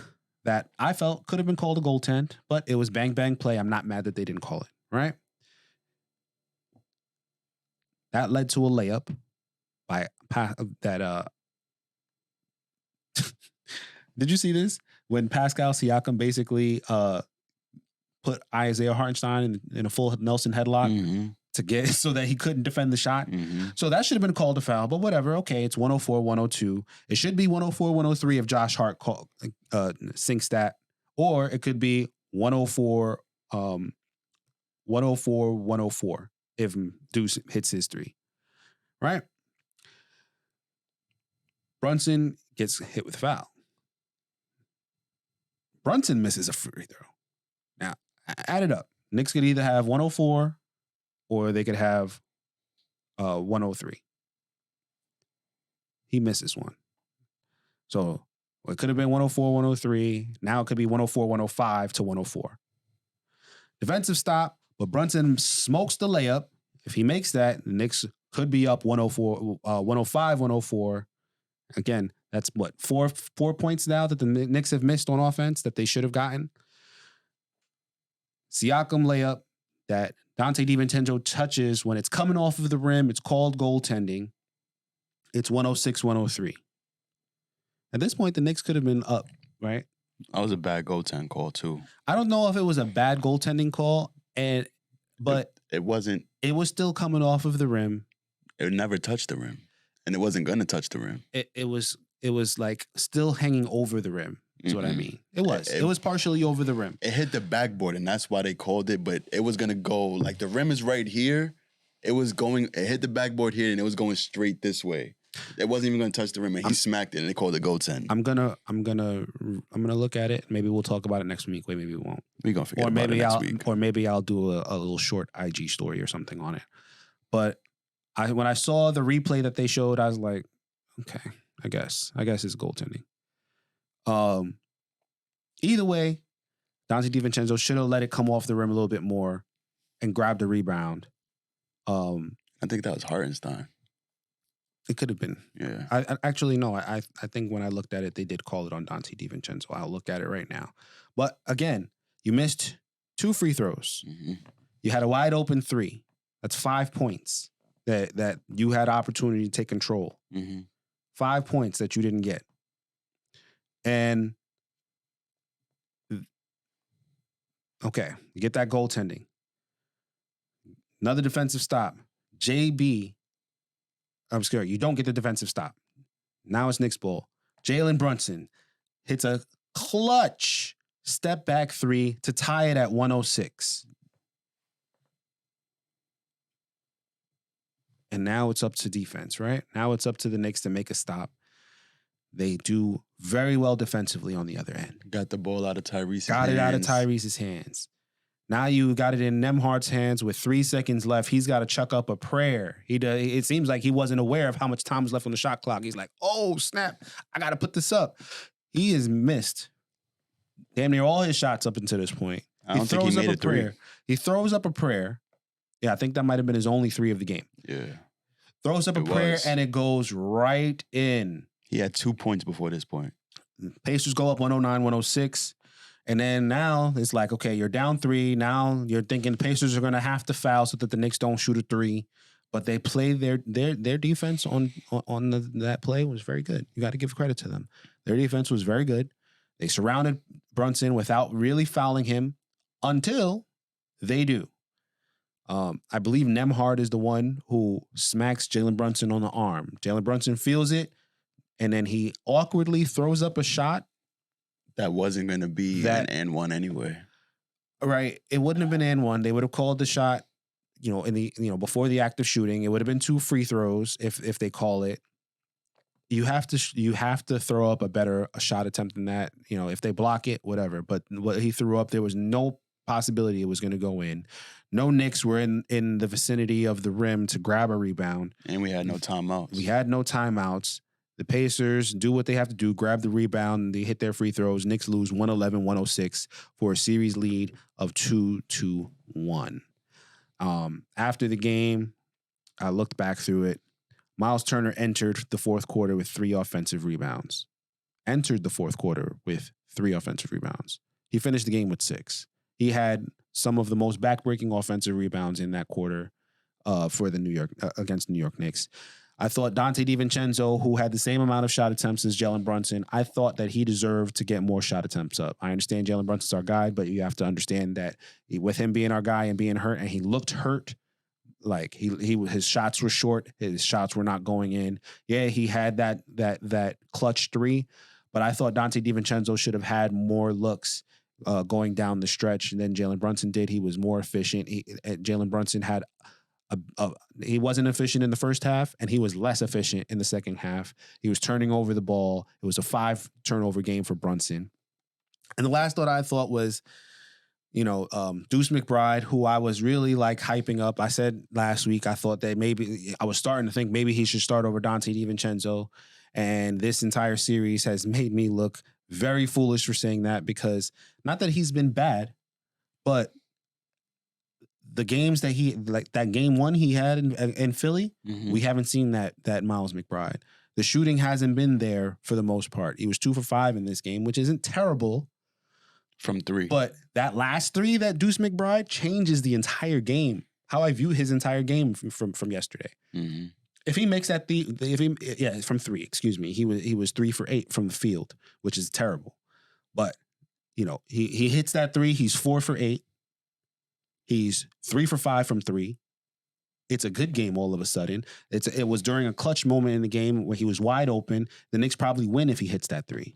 Speaker 3: that I felt could have been called a goaltend, but it was bang, bang play. I'm not mad that they didn't call it, right? That led to a layup by that. Did you see this? When Pascal Siakam basically put Isaiah Hartenstein in a full Nelson headlock to get so that he couldn't defend the shot. So that should have been called a foul, but whatever. Okay, it's 104-102. It should be 104-103 if Josh Hart sinks that, or it could be 104-104 if Deuce hits his three. Right? Brunson gets hit with a foul. Brunson misses a free throw. Now, add it up. Knicks could either have 104 or they could have 103. He misses one. So it could have been 104, 103. Now it could be 104, 105 to 104. Defensive stop, but Brunson smokes the layup. If he makes that, the Knicks could be up 104, 105, 104. Again, that's what, four points now that the Knicks have missed on offense that they should have gotten. Siakam layup that Dante DiVincenzo touches when it's coming off of the rim. It's called goaltending. It's 106-103. At this point, the Knicks could have been up, right?
Speaker 4: That was a bad goaltend call too.
Speaker 3: I don't know if it was a bad goaltending call, but
Speaker 4: it wasn't.
Speaker 3: It was still coming off of the rim.
Speaker 4: It never touched the rim, and it wasn't going to touch the rim.
Speaker 3: It was like still hanging over the rim. Is what I mean. It was partially over the rim.
Speaker 4: It hit the backboard, and that's why they called it. But it was gonna go like the rim is right here. It hit the backboard here, and it was going straight this way. It wasn't even gonna touch the rim, and he smacked it, and they called it goaltend. I'm
Speaker 3: gonna look at it. Maybe we'll talk about it next week. Maybe we won't.
Speaker 4: We're gonna forget about it next week.
Speaker 3: Or maybe I'll do a little short IG story or something on it. But when I saw the replay that they showed, I was like, okay, I guess it's goaltending. Either way, Dante DiVincenzo should have let it come off the rim a little bit more and grabbed the rebound.
Speaker 4: I think that was Hartenstein.
Speaker 3: It could have been.
Speaker 4: Yeah.
Speaker 3: I actually no. I think when I looked at it, they did call it on Dante DiVincenzo. I'll look at it right now. But again, you missed 2 free throws. You had a wide open 3. That's 5 points that you had opportunity to take control. 5 points that you didn't get. And okay, you get that goaltending. Another defensive stop. I'm scared. You don't get the defensive stop. Now it's Knicks ball. Jalen Brunson hits a clutch step back 3 to tie it at 106. And now it's up to defense, right? Now it's up to the Knicks to make a stop. They do very well defensively on the other end.
Speaker 4: Got the ball out of Tyrese's hands.
Speaker 3: Got it out of Tyrese's hands. Now you got it in Nembhard's hands with 3 seconds left. He's got to chuck up a prayer. It seems like he wasn't aware of how much time was left on the shot clock. He's like, oh, snap. I got to put this up. He has missed damn near all his shots up until this point.
Speaker 4: I don't think he made a 3.
Speaker 3: He throws up a prayer. Yeah, I think that might have been his only 3 of the game.
Speaker 4: Yeah.
Speaker 3: Throws up a prayer and it goes right in.
Speaker 4: He had 2 points before this point.
Speaker 3: Pacers go up 109-106. And then now it's like, okay, you're down 3. Now you're thinking the Pacers are going to have to foul so that the Knicks don't shoot a 3. But they play their defense on that play was very good. You got to give credit to them. Their defense was very good. They surrounded Brunson without really fouling him until they do. I believe Nembhard is the one who smacks Jalen Brunson on the arm. Jalen Brunson feels it, and then he awkwardly throws up a shot.
Speaker 4: That wasn't going to be an and one anyway.
Speaker 3: Right. It wouldn't have been and one. They would have called the shot, before the act of shooting. It would have been 2 free throws if they call it. You have to throw up a shot attempt than that. If they block it, whatever. But what he threw up, there was no possibility it was going to go in. No Knicks were in the vicinity of the rim to grab a rebound.
Speaker 4: And we had no timeouts. The Pacers do what they have to do, grab the rebound, they hit their free throws. Knicks lose 111-106 for a series lead of 2-1. After the game, I looked back through it. Miles Turner entered the fourth quarter with 3 offensive rebounds. He finished the game with 6. He had some of the most backbreaking offensive rebounds in that quarter for the against the New York Knicks. I thought Dante DiVincenzo, who had the same amount of shot attempts as Jalen Brunson, I thought that he deserved to get more shot attempts up. I understand Jalen Brunson's our guy, but you have to understand that with him being our guy and being hurt, and he looked hurt, like his shots were short, his shots were not going in. Yeah, he had that clutch 3, but I thought Dante DiVincenzo should have had more looks going down the stretch than Jalen Brunson did. He was more efficient. Jalen Brunson had he wasn't efficient in the first half, and he was less efficient in the second half. He was turning over the ball. It was a 5 turnover game for Brunson. And the last thought I thought was, Deuce McBride, who I was really hyping up. I said last week I thought that maybe I was starting to think maybe he should start over Dante DiVincenzo. And this entire series has made me look very foolish for saying that, because not that he's been bad, but the games that that game 1 he had in Philly, we haven't seen that Miles McBride. The shooting hasn't been there for the most part. He was 2 for 5 in this game, which isn't terrible. From 3.
Speaker 3: But that last 3 that Deuce McBride changes the entire game, how I view his entire game from yesterday. Mm-hmm. If he makes that from 3, excuse me, he was 3 for 8 from the field, which is terrible. But he hits that 3, he's 4 for 8. He's 3 for 5 from 3. It's a good game all of a sudden. It was during a clutch moment in the game where he was wide open. The Knicks probably win if he hits that 3.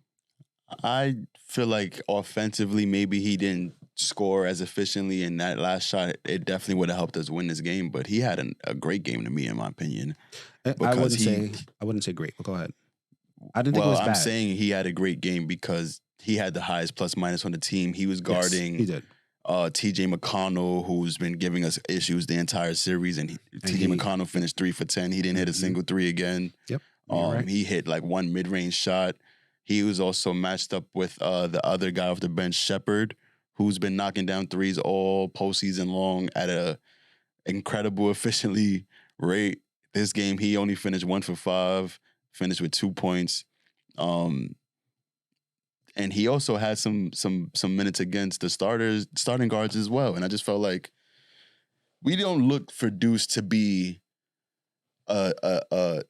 Speaker 4: I feel like offensively, maybe he didn't score as efficiently in that last shot. It definitely would have helped us win this game, but he had a great game to me, in my opinion.
Speaker 3: I wouldn't say great, but go ahead. I didn't think it was bad.
Speaker 4: I'm saying he had a great game because he had the highest plus minus on the team. He was guarding.
Speaker 3: Yes, he did.
Speaker 4: TJ McConnell, who's been giving us issues the entire series, and TJ McConnell finished 3 for 10. He didn't hit a single 3 again.
Speaker 3: Yep.
Speaker 4: Right. He hit 1 mid-range shot. He was also matched up with the other guy off the bench, Shepard, who's been knocking down 3s all postseason long at a incredible efficiently rate. This game, he only finished 1 for 5, finished with 2 points. And he also had some minutes against the starting guards as well. And I just felt like we don't look for Deuce to be a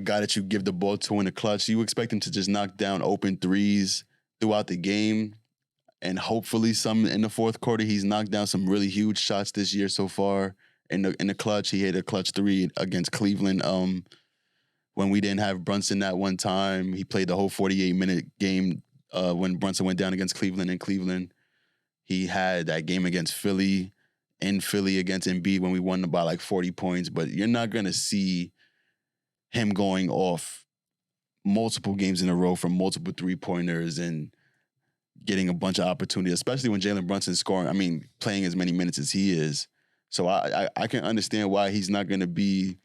Speaker 4: guy that you give the ball to in the clutch. You expect him to just knock down open 3s throughout the game. And hopefully some in the fourth quarter, he's knocked down some really huge shots this year so far. In the clutch, he hit a clutch 3 against Cleveland. When we didn't have Brunson that one time, he played the whole 48-minute game when Brunson went down against Cleveland in Cleveland. He had that game against Philly, in Philly against Embiid when we won by 40 points. But you're not going to see him going off multiple games in a row from multiple 3-pointers and getting a bunch of opportunities, especially when Jalen Brunson's playing as many minutes as he is. So I can understand why he's not going to be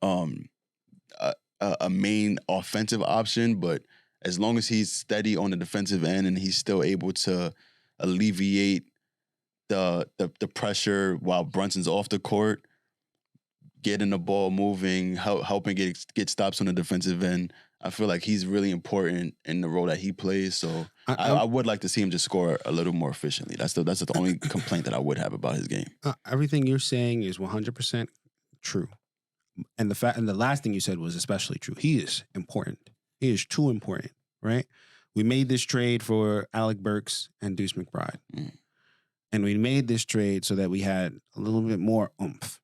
Speaker 4: a main offensive option, but as long as he's steady on the defensive end and he's still able to alleviate the pressure while Brunson's off the court, getting the ball moving, helping get stops on the defensive end, I feel like he's really important in the role that he plays. So I would like to see him just score a little more efficiently. That's the only complaint that I would have about his game.
Speaker 3: Everything you're saying is 100% true. And the last thing you said was especially true. He is important. He is too important, right? We made this trade for Alec Burks and Deuce McBride. And we made this trade so that we had a little bit more oomph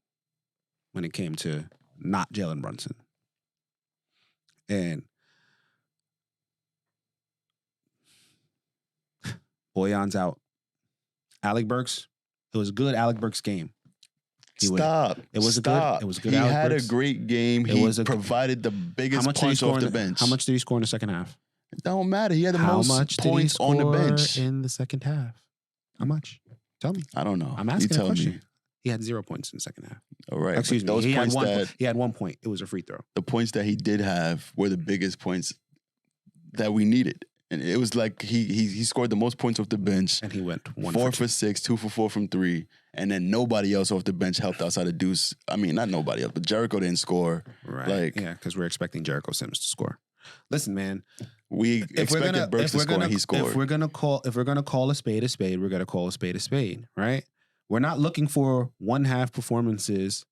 Speaker 3: when it came to not Jalen Brunson. And Boyan's out. Alec Burks, it was a good Alec Burks game. It was a good.
Speaker 4: He
Speaker 3: Alec
Speaker 4: had
Speaker 3: Burks.
Speaker 4: a great game. He provided the biggest points off the bench.
Speaker 3: How much did he score in the second half?
Speaker 4: It don't matter. He had the most points on the bench
Speaker 3: in the second half. How much? Tell me.
Speaker 4: I don't know.
Speaker 3: I'm asking a question.
Speaker 4: Me.
Speaker 3: He had 0 points in the second half.
Speaker 4: All right.
Speaker 3: Excuse me.
Speaker 4: Those
Speaker 3: He
Speaker 4: points
Speaker 3: had 1 point. It was a free throw.
Speaker 4: The points that he did have were the biggest points that we needed. And it was like he scored the most points off the bench.
Speaker 3: And he went
Speaker 4: 4 for 6, 2 for 4 from 3. And then nobody else off the bench helped outside of Deuce. I mean, not nobody else, but Jericho didn't score.
Speaker 3: Right. Yeah, because we're expecting Jericho Sims to score. Listen, man.
Speaker 4: We expected Burks to score, and he scored.
Speaker 3: If we're gonna call a spade, we're gonna call a spade, right? We're not looking for 1/2 performances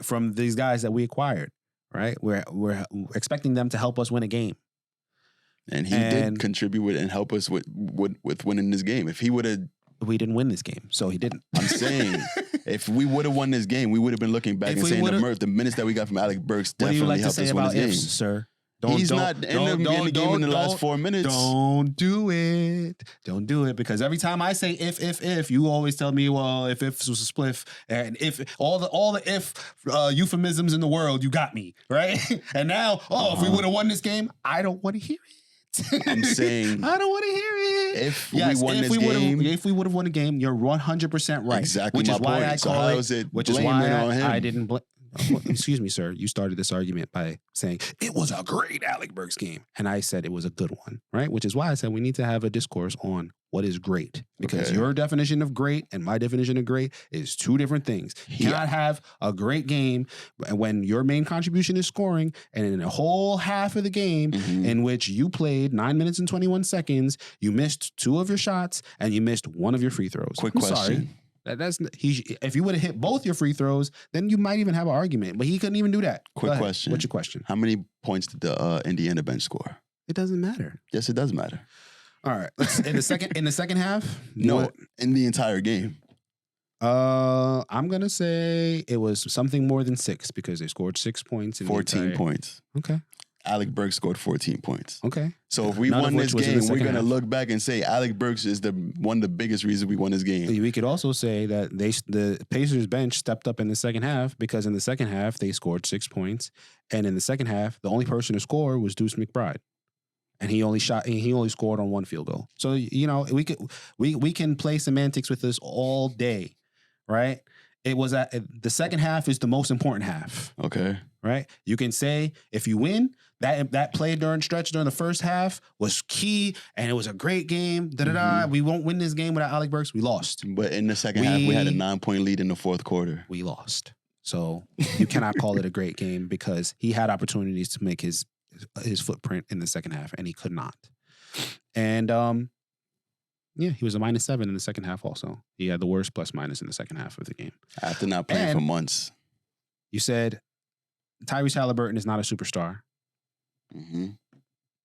Speaker 3: from these guys that we acquired, right? We're expecting them to help us win a game.
Speaker 4: And he did contribute and help us with winning this game. If he would have...
Speaker 3: We didn't win this game, so he didn't.
Speaker 4: I'm saying, if we would have won this game, we would have been looking back and saying the minutes that we got from Alec Burks definitely helped us win this game.
Speaker 3: Sir?
Speaker 4: He's not in the game in the last 4 minutes.
Speaker 3: Don't do it. Don't do it, because every time I say if, you always tell me, well, if was a spliff, and if all the if euphemisms in the world, you got me, right? And now, if we would have won this game, I don't want to hear it.
Speaker 4: I'm saying
Speaker 3: I don't want to hear it.
Speaker 4: If we won this game,
Speaker 3: if we would have won the game, you're 100% right.
Speaker 4: Exactly,
Speaker 3: which
Speaker 4: my
Speaker 3: is why
Speaker 4: point.
Speaker 3: I
Speaker 4: So
Speaker 3: call
Speaker 4: how
Speaker 3: it.
Speaker 4: is it
Speaker 3: Which is why
Speaker 4: on him?
Speaker 3: I didn't. Excuse me, sir. You started this argument by saying it was a great Alec Burks game, and I said it was a good one, right? Which is why I said we need to have a discourse on what is great, because your definition of great and my definition of great is two different things. You cannot have a great game when your main contribution is scoring, and in a whole half of the game in which you played 9 minutes and 21 seconds, you missed 2 of your shots and you missed 1 of your free throws.
Speaker 4: Quick question.
Speaker 3: Sorry. If you would have hit both your free throws, then you might even have an argument. But he couldn't even do that.
Speaker 4: Quick question.
Speaker 3: What's your question?
Speaker 4: How many points did the Indiana bench score?
Speaker 3: It doesn't matter.
Speaker 4: Yes, it does matter.
Speaker 3: All right. In the second half?
Speaker 4: No, in the entire game.
Speaker 3: I'm gonna say it was something more than 6, because they scored 6 points.
Speaker 4: 14 points.
Speaker 3: Okay.
Speaker 4: Alec Burks scored 14 points.
Speaker 3: Okay.
Speaker 4: So if we won this game, we're going to look back and say Alec Burks is one of the biggest reasons we won this game.
Speaker 3: We could also say that the Pacers bench stepped up in the second half, because in the second half they scored 6 points, and in the second half the only person to score was Deuce McBride, and he only scored on 1 field goal. So we can play semantics with this all day, right? It was the second half is the most important half.
Speaker 4: Okay.
Speaker 3: Right? You can say if you win, that play during the first half was key, and it was a great game. We won't win this game without Alec Burks. We lost.
Speaker 4: But in the second half, we had a 9-point lead in the fourth quarter.
Speaker 3: We lost. So you cannot call it a great game, because he had opportunities to make his footprint in the second half, and he could not. And he was a -7 in the second half also. He had the worst plus-minus in the second half of the game.
Speaker 4: After not playing for months.
Speaker 3: You said Tyrese Halliburton is not a superstar.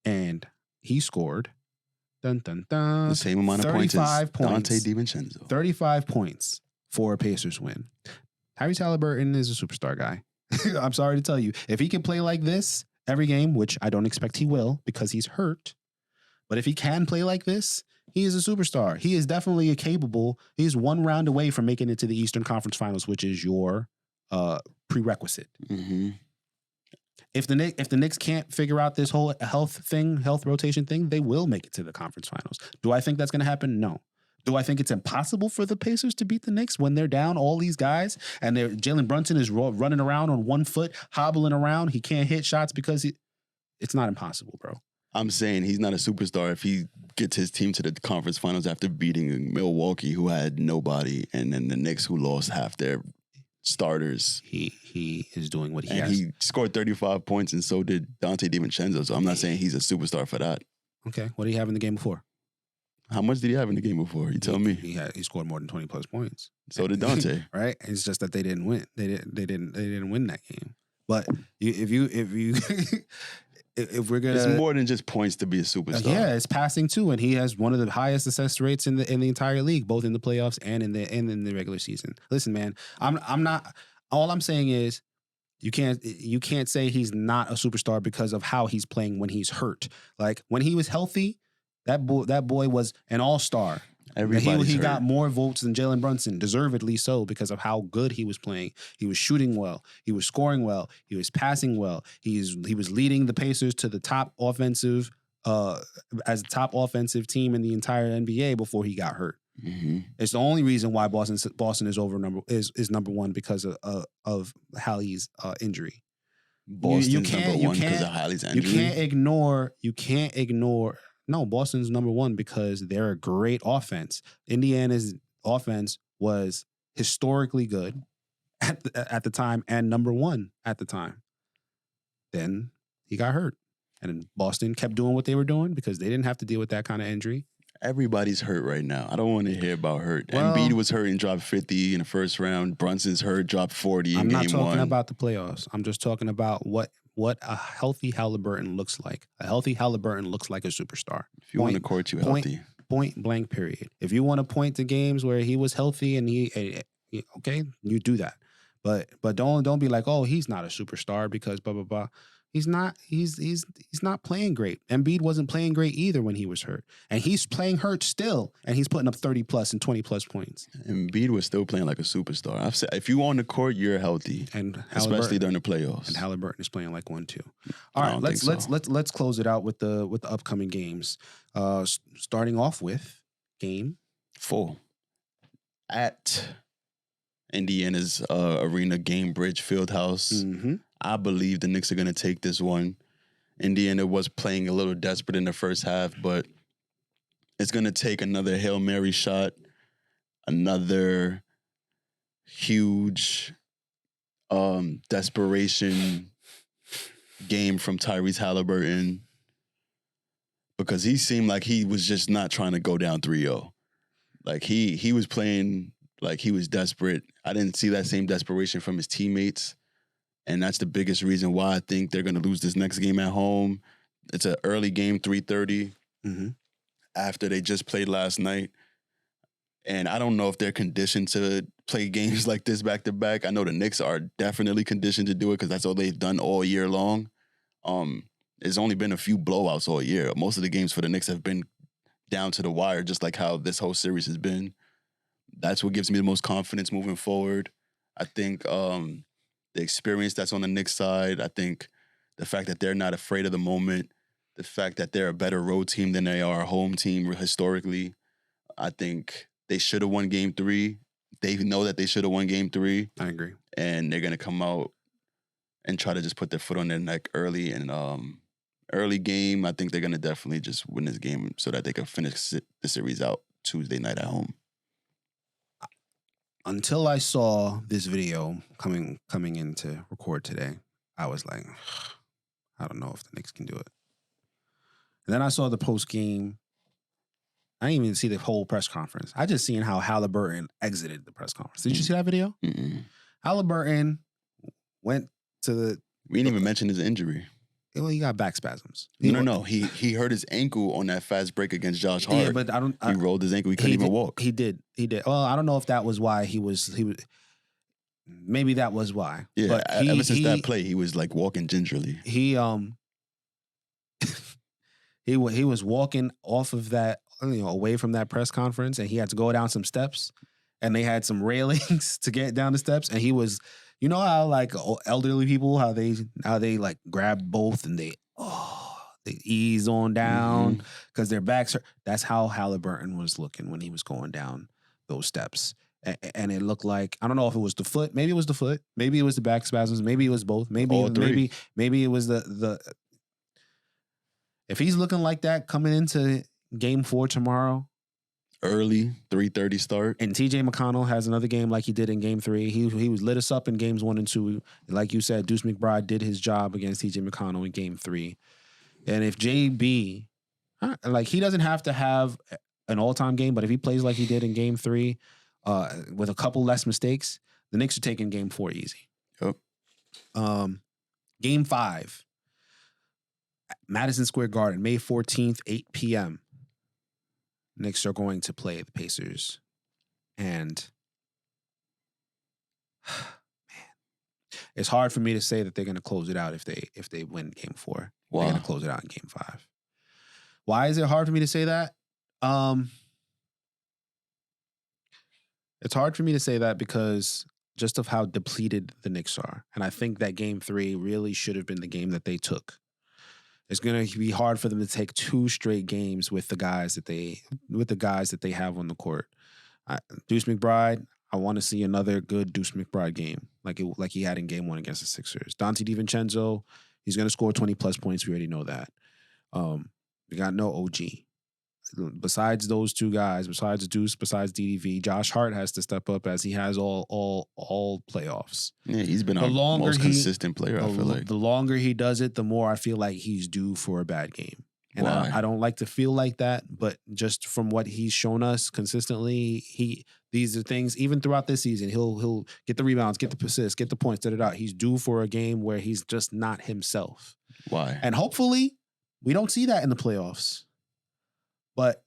Speaker 3: And he scored
Speaker 4: the same amount of points as Dante DiVincenzo.
Speaker 3: 35 points for a Pacers win. Tyrese Halliburton is a superstar guy. I'm sorry to tell you. If he can play like this every game, which I don't expect he will because he's hurt, but if he can play like this, he is a superstar. He is definitely capable. He's 1 round away from making it to the Eastern Conference Finals, which is your prerequisite. If the Knicks can't figure out this whole health rotation thing, they will make it to the conference finals. Do I think that's going to happen? No. Do I think it's impossible for the Pacers to beat the Knicks when they're down all these guys and Jalen Brunson is running around on 1 foot, hobbling around? He can't hit shots because it's not impossible, bro.
Speaker 4: I'm saying he's not a superstar if he gets his team to the conference finals after beating Milwaukee, who had nobody, and then the Knicks, who lost half their starters.
Speaker 3: He is doing what he
Speaker 4: And
Speaker 3: has.
Speaker 4: he scored 35 points, and so did Dante DiVincenzo. So I'm not saying he's a superstar for that.
Speaker 3: Okay, what did he have in the game before?
Speaker 4: How much did he have in the game before? You tell me.
Speaker 3: He scored more than 20 plus points.
Speaker 4: So did Dante.
Speaker 3: Right? It's just that they didn't win. They didn't win that game. But if we're gonna,
Speaker 4: It's more than just points to be a superstar.
Speaker 3: yeah, it's passing too, and he has one of the highest assist rates in the entire league, both in the playoffs and in the regular season. Listen, man, I'm not. All I'm saying is you can't say he's not a superstar because of how he's playing when he's hurt. Like when he was healthy, that boy was an all-star.
Speaker 4: Everybody's
Speaker 3: He
Speaker 4: hurt.
Speaker 3: got more votes than Jalen Brunson, deservedly so, because of how good he was playing. He was shooting well. He was scoring well. He was passing well. He was leading the Pacers to the top offensive as a top offensive team in the entire NBA before he got hurt.
Speaker 4: Mm-hmm.
Speaker 3: It's the only reason why Boston is number one because of Hallie's injury.
Speaker 4: Boston's number one because of Hallie's injury.
Speaker 3: You can't ignore. No, Boston's number one because they're a great offense. Indiana's offense was historically good at the time and number one at the time. Then he got hurt. And then Boston kept doing what they were doing because they didn't have to deal with that kind of injury.
Speaker 4: Everybody's hurt right now. I don't want to hear about hurt.
Speaker 3: Well,
Speaker 4: Embiid was hurt and dropped 50 in the first round. Brunson's hurt, dropped 40 in
Speaker 3: I'm
Speaker 4: game
Speaker 3: not talking
Speaker 4: one.
Speaker 3: about the playoffs. I'm just talking about what a healthy Halliburton looks like. A healthy Halliburton looks like a superstar.
Speaker 4: If you want to court you healthy.
Speaker 3: Point blank, period. If you want to point to games where he was healthy and okay, you do that. But don't be like, oh, he's not a superstar because blah blah blah. He's not playing great. Embiid wasn't playing great either when he was hurt. And he's playing hurt still. And he's putting up 30 plus and 20 plus points.
Speaker 4: Embiid was still playing like a superstar. I've said if you on the court, you're healthy.
Speaker 3: And
Speaker 4: especially during the playoffs.
Speaker 3: And Halliburton is playing like one too. All right, let's close it out with the upcoming games. Starting off with game
Speaker 4: 4 at Indiana's arena, Gamebridge Fieldhouse.
Speaker 3: Mm-hmm.
Speaker 4: I believe the Knicks are going to take this one. Indiana was playing a little desperate in the first half, but it's going to take another Hail Mary shot, another huge desperation game from Tyrese Halliburton, because he seemed like he was just not trying to go down 3-0. Like he was playing like he was desperate. I didn't see that same desperation from his teammates. And that's the biggest reason why I think they're going to lose this next game at home. It's an early game, 3:30, after they just played last night. And I don't know if they're conditioned to play games like this back-to-back. I know the Knicks are definitely conditioned to do it because that's all they've done all year long. There's only been a few blowouts all year. Most of the games for the Knicks have been down to the wire, just like how this whole series has been. That's what gives me the most confidence moving forward. I think the experience that's on the Knicks side, I think the fact that they're not afraid of the moment, the fact that they're a better road team than they are a home team historically, I think they should have won game 3. They know that they should have won game 3.
Speaker 3: I agree.
Speaker 4: And they're going to come out and try to just put their foot on their neck early. And early game, I think they're going to definitely just win this game so that they can finish the series out Tuesday night at home.
Speaker 3: Until I saw this video coming in to record today, I was like, I don't know if the Knicks can do it. And then I saw the post game. I didn't even see the whole press conference. I just seen how Halliburton exited the press conference. Did you see that video?
Speaker 4: Mm-mm.
Speaker 3: Halliburton went to the.
Speaker 4: We didn't even mention his injury.
Speaker 3: Well, he got back spasms.
Speaker 4: No. He hurt his ankle on that fast break against Josh Hart.
Speaker 3: Yeah, but
Speaker 4: he rolled his ankle. He couldn't even walk.
Speaker 3: He did. Well, I don't know if that was why he was. Maybe that was why.
Speaker 4: Yeah,
Speaker 3: but
Speaker 4: ever since that play, he was like walking gingerly.
Speaker 3: He was walking off of that, away from that press conference, and he had to go down some steps, and they had some railings to get down the steps, and he was. You know how like elderly people, how they like grab both and they ease on down because their backs hurt. That's how Halliburton was looking when he was going down those steps. And it looked like, I don't know if it was the foot. Maybe it was the foot. Maybe it was the back spasms. Maybe it was both. Maybe it was the. If he's looking like that coming into game 4 tomorrow,
Speaker 4: Early 3:30 start.
Speaker 3: And TJ McConnell has another game like he did in game 3. He was lit us up in games 1 and 2. Like you said, Deuce McBride did his job against TJ McConnell in game 3. And if JB, like he doesn't have to have an all-time game, but if he plays like he did in game 3 with a couple less mistakes, the Knicks are taking game 4 easy.
Speaker 4: Yep.
Speaker 3: Game 5, Madison Square Garden, May 14th, 8 p.m. Knicks are going to play the Pacers. And man, it's hard for me to say that they're going to close it out if they win game 4.
Speaker 4: Wow.
Speaker 3: They're going to close it out in game 5. Why is it hard for me to say that? It's hard for me to say that because just of how depleted the Knicks are. And I think that game 3 really should have been the game that they took. It's going to be hard for them to take 2 straight games with the guys that they have on the court. Deuce McBride, I want to see another good Deuce McBride game like he had in game 1 against the Sixers. Dante DiVincenzo, he's going to score 20+ points. We already know that. We got no OG. Besides those 2 guys, besides Deuce, besides DDV, Josh Hart has to step up as he has all playoffs.
Speaker 4: Yeah, he's been our most consistent player, I feel like.
Speaker 3: The longer he does it, the more I feel like he's due for a bad game. And I don't like to feel like that, but just from what he's shown us consistently, these are things, even throughout this season, he'll get the rebounds, get the assists, get the points, He's due for a game where he's just not himself.
Speaker 4: Why?
Speaker 3: And hopefully we don't see that in the playoffs. But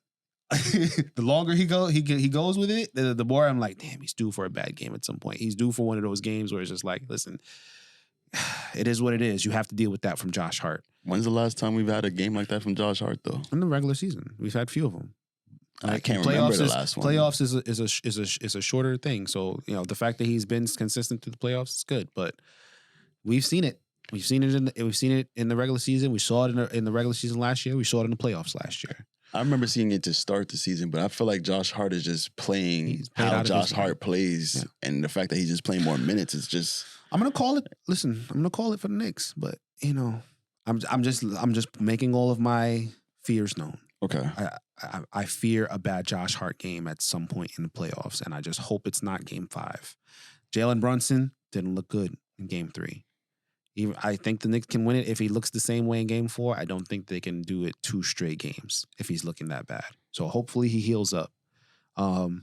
Speaker 3: the longer he goes with it, the more I'm like, damn, he's due for a bad game at some point. He's due for one of those games where it's just like, listen, it is what it is. You have to deal with that from Josh Hart.
Speaker 4: When's the last time we've had a game like that from Josh Hart, though?
Speaker 3: In the regular season, we've had a few of them.
Speaker 4: I can't remember the last one.
Speaker 3: Playoffs is a shorter thing. So the fact that he's been consistent through the playoffs is good. But we've seen it. We've seen it in the regular season. We saw it in the regular season last year. We saw it in the playoffs last year.
Speaker 4: I remember seeing it to start the season, but I feel like Josh Hart is just playing how Josh Hart plays, and the fact that he's just playing more minutes is just.
Speaker 3: I'm gonna call it. Listen, I'm gonna call it for the Knicks, but I'm just making all of my fears known.
Speaker 4: Okay.
Speaker 3: I fear a bad Josh Hart game at some point in the playoffs, and I just hope it's not game 5. Jalen Brunson didn't look good in game 3. I think the Knicks can win it if he looks the same way in game 4. I don't think they can do it 2 straight games if he's looking that bad. So hopefully he heals up.
Speaker 4: The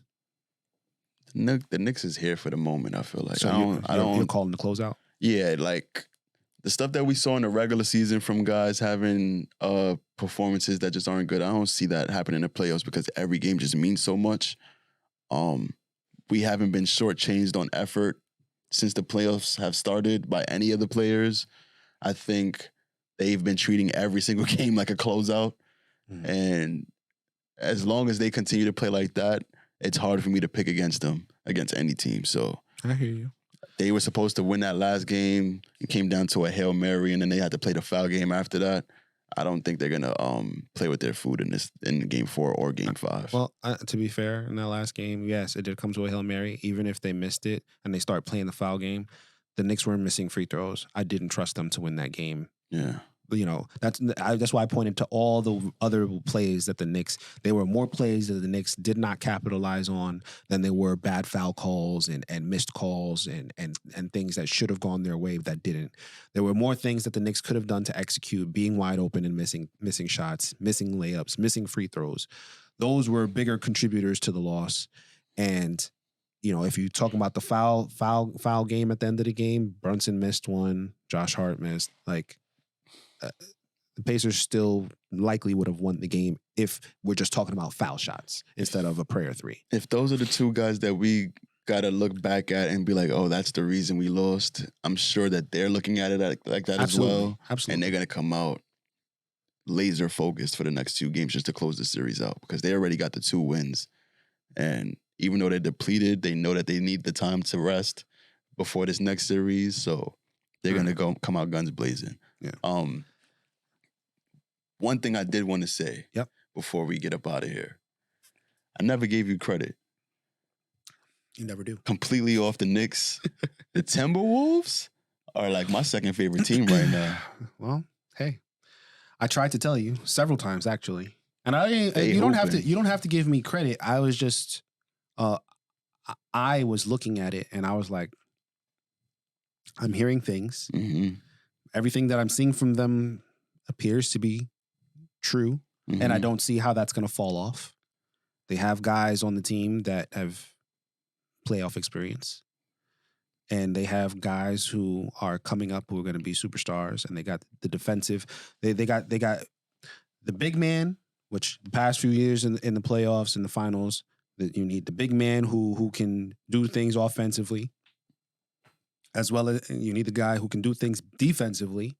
Speaker 4: Knicks is here for the moment, I feel like.
Speaker 3: So you're calling the closeout?
Speaker 4: Yeah, like the stuff that we saw in the regular season from guys having performances that just aren't good, I don't see that happening in the playoffs because every game just means so much. We haven't been shortchanged on effort since the playoffs have started by any of the players. I think they've been treating every single game like a closeout. And as long as they continue to play like that, it's hard for me to pick against them, against any team. So
Speaker 3: I hear you.
Speaker 4: They were supposed to win that last game. It came down to a Hail Mary, and then they had to play the foul game after that. I don't think they're gonna play with their food in game 4 or game 5.
Speaker 3: Well, to be fair, in that last game, yes, it did come to a Hail Mary. Even if they missed it and they start playing the foul game, the Knicks were missing free throws. I didn't trust them to win that game.
Speaker 4: Yeah.
Speaker 3: That's why I pointed to all the other plays that there were more plays that the Knicks did not capitalize on than there were bad foul calls and missed calls and things that should have gone their way that didn't. There were more things that the Knicks could have done to execute, being wide open and missing shots, missing layups, missing free throws. Those were bigger contributors to the loss. And if you talk about the foul game at the end of the game, Brunson missed one, Josh Hart missed, the Pacers still likely would have won the game if we're just talking about foul shots instead of a prayer 3.
Speaker 4: If those are the 2 guys that we got to look back at and be like, oh, that's the reason we lost, I'm sure that they're looking at it like that as well.
Speaker 3: Absolutely.
Speaker 4: And they're going to come out laser focused for the next 2 games just to close the series out because they already got the 2 wins. And even though they're depleted, they know that they need the time to rest before this next series. So they're going to come out guns blazing.
Speaker 3: Yeah.
Speaker 4: One thing I did want to say before we get up out of here. I never gave you credit.
Speaker 3: You never do.
Speaker 4: Completely off the Knicks. The Timberwolves are like my second favorite team right now.
Speaker 3: Well, hey. I tried to tell you several times, actually. And you don't
Speaker 4: hooping.
Speaker 3: have to give me credit. I was just I was looking at it and I was like, I'm hearing things.
Speaker 4: Mm-hmm.
Speaker 3: Everything that I'm seeing from them appears to be true.
Speaker 4: Mm-hmm.
Speaker 3: And I don't see how that's going to fall off. They have guys on the team that have playoff experience. And they have guys who are coming up who are going to be superstars. And they got the defensive. They got the big man, which the past few years in the playoffs and the finals, that you need the big man who can do things offensively, as well as you need the guy who can do things defensively.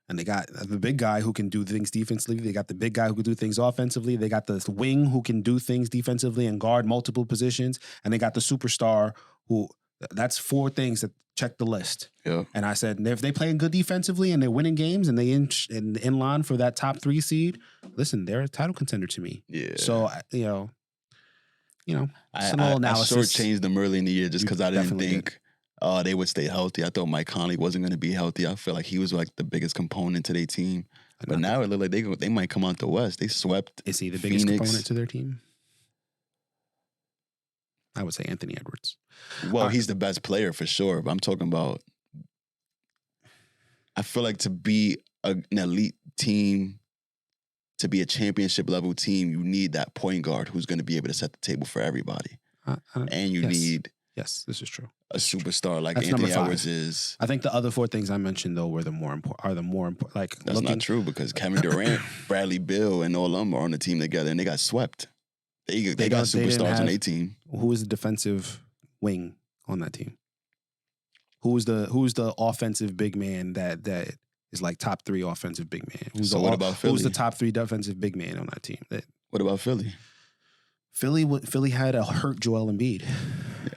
Speaker 3: And they got the big guy who can do things defensively. They got the big guy who can do things offensively. They got the wing who can do things defensively and guard multiple positions. And they got the superstar who, that's 4 things that check the list.
Speaker 4: Yeah.
Speaker 3: And I said, if they playing good defensively and they're winning games and they in line for that top 3 seed, listen, they're a title contender to me.
Speaker 4: Yeah.
Speaker 3: So, it's an
Speaker 4: I
Speaker 3: analysis.
Speaker 4: shortchanged them early in the year just because I didn't
Speaker 3: definitely
Speaker 4: think they would stay healthy. I thought Mike Conley wasn't going to be healthy. I feel like he was like the biggest component to their team. But now it looked like they might come out the West. They swept.
Speaker 3: Is he the biggest
Speaker 4: Phoenix
Speaker 3: component to their team? I would say Anthony Edwards.
Speaker 4: Well, he's the best player for sure. But I'm talking about, I feel like to be an elite team, to be a championship level team, you need that point guard who's going to be able to set the table for everybody. And you need
Speaker 3: Yes, this is true.
Speaker 4: a superstar like
Speaker 3: That's
Speaker 4: Anthony
Speaker 3: number 5.
Speaker 4: Edwards is.
Speaker 3: I think the other 4 things I mentioned though were the more important. Like
Speaker 4: That's not true because Kevin Durant, Bradley Beal, and all of them are on the team together, and they got swept. They got superstars on their team.
Speaker 3: Who was the defensive wing on that team? Who's the offensive big man that is like top 3 offensive big man?
Speaker 4: So what about Philly?
Speaker 3: Who's the top 3 defensive big man on that team?
Speaker 4: What about Philly?
Speaker 3: Philly had a hurt Joel Embiid.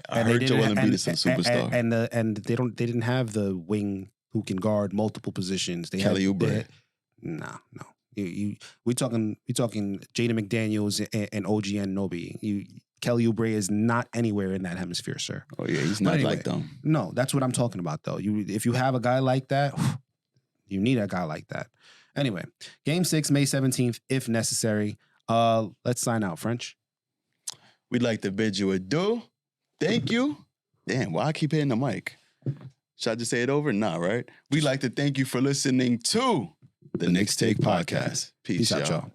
Speaker 4: I heard Joel Embiid is a superstar.
Speaker 3: And they didn't have the wing who can guard multiple positions. They
Speaker 4: Kelly
Speaker 3: had,
Speaker 4: Oubre.
Speaker 3: No. We talking Jaden McDaniels and OG Anunoby. Kelly Oubre is not anywhere in that hemisphere, sir.
Speaker 4: Oh yeah, he's not like them.
Speaker 3: No, that's what I'm talking about though. If you have a guy like that, you need a guy like that. Anyway, Game 6, May 17th, if necessary. Let's sign out, French.
Speaker 4: We'd like to bid you adieu. Thank you. Damn, why I keep hitting the mic? Should I just say it over? Nah, right? We'd like to thank you for listening to the Knicks Take Podcast. Peace out, y'all.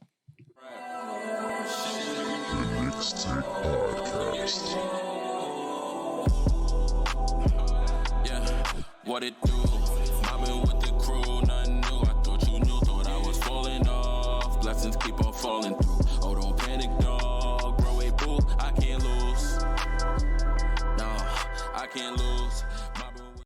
Speaker 1: The Knicks Take Podcast.
Speaker 2: Yeah, what it do? Mobbing with the crew, nothing new. I thought you knew, thought I was falling off. Blessings keep on falling through. Oh, don't panic, dog. Bro, boo, I can't lose. No, I can't lose.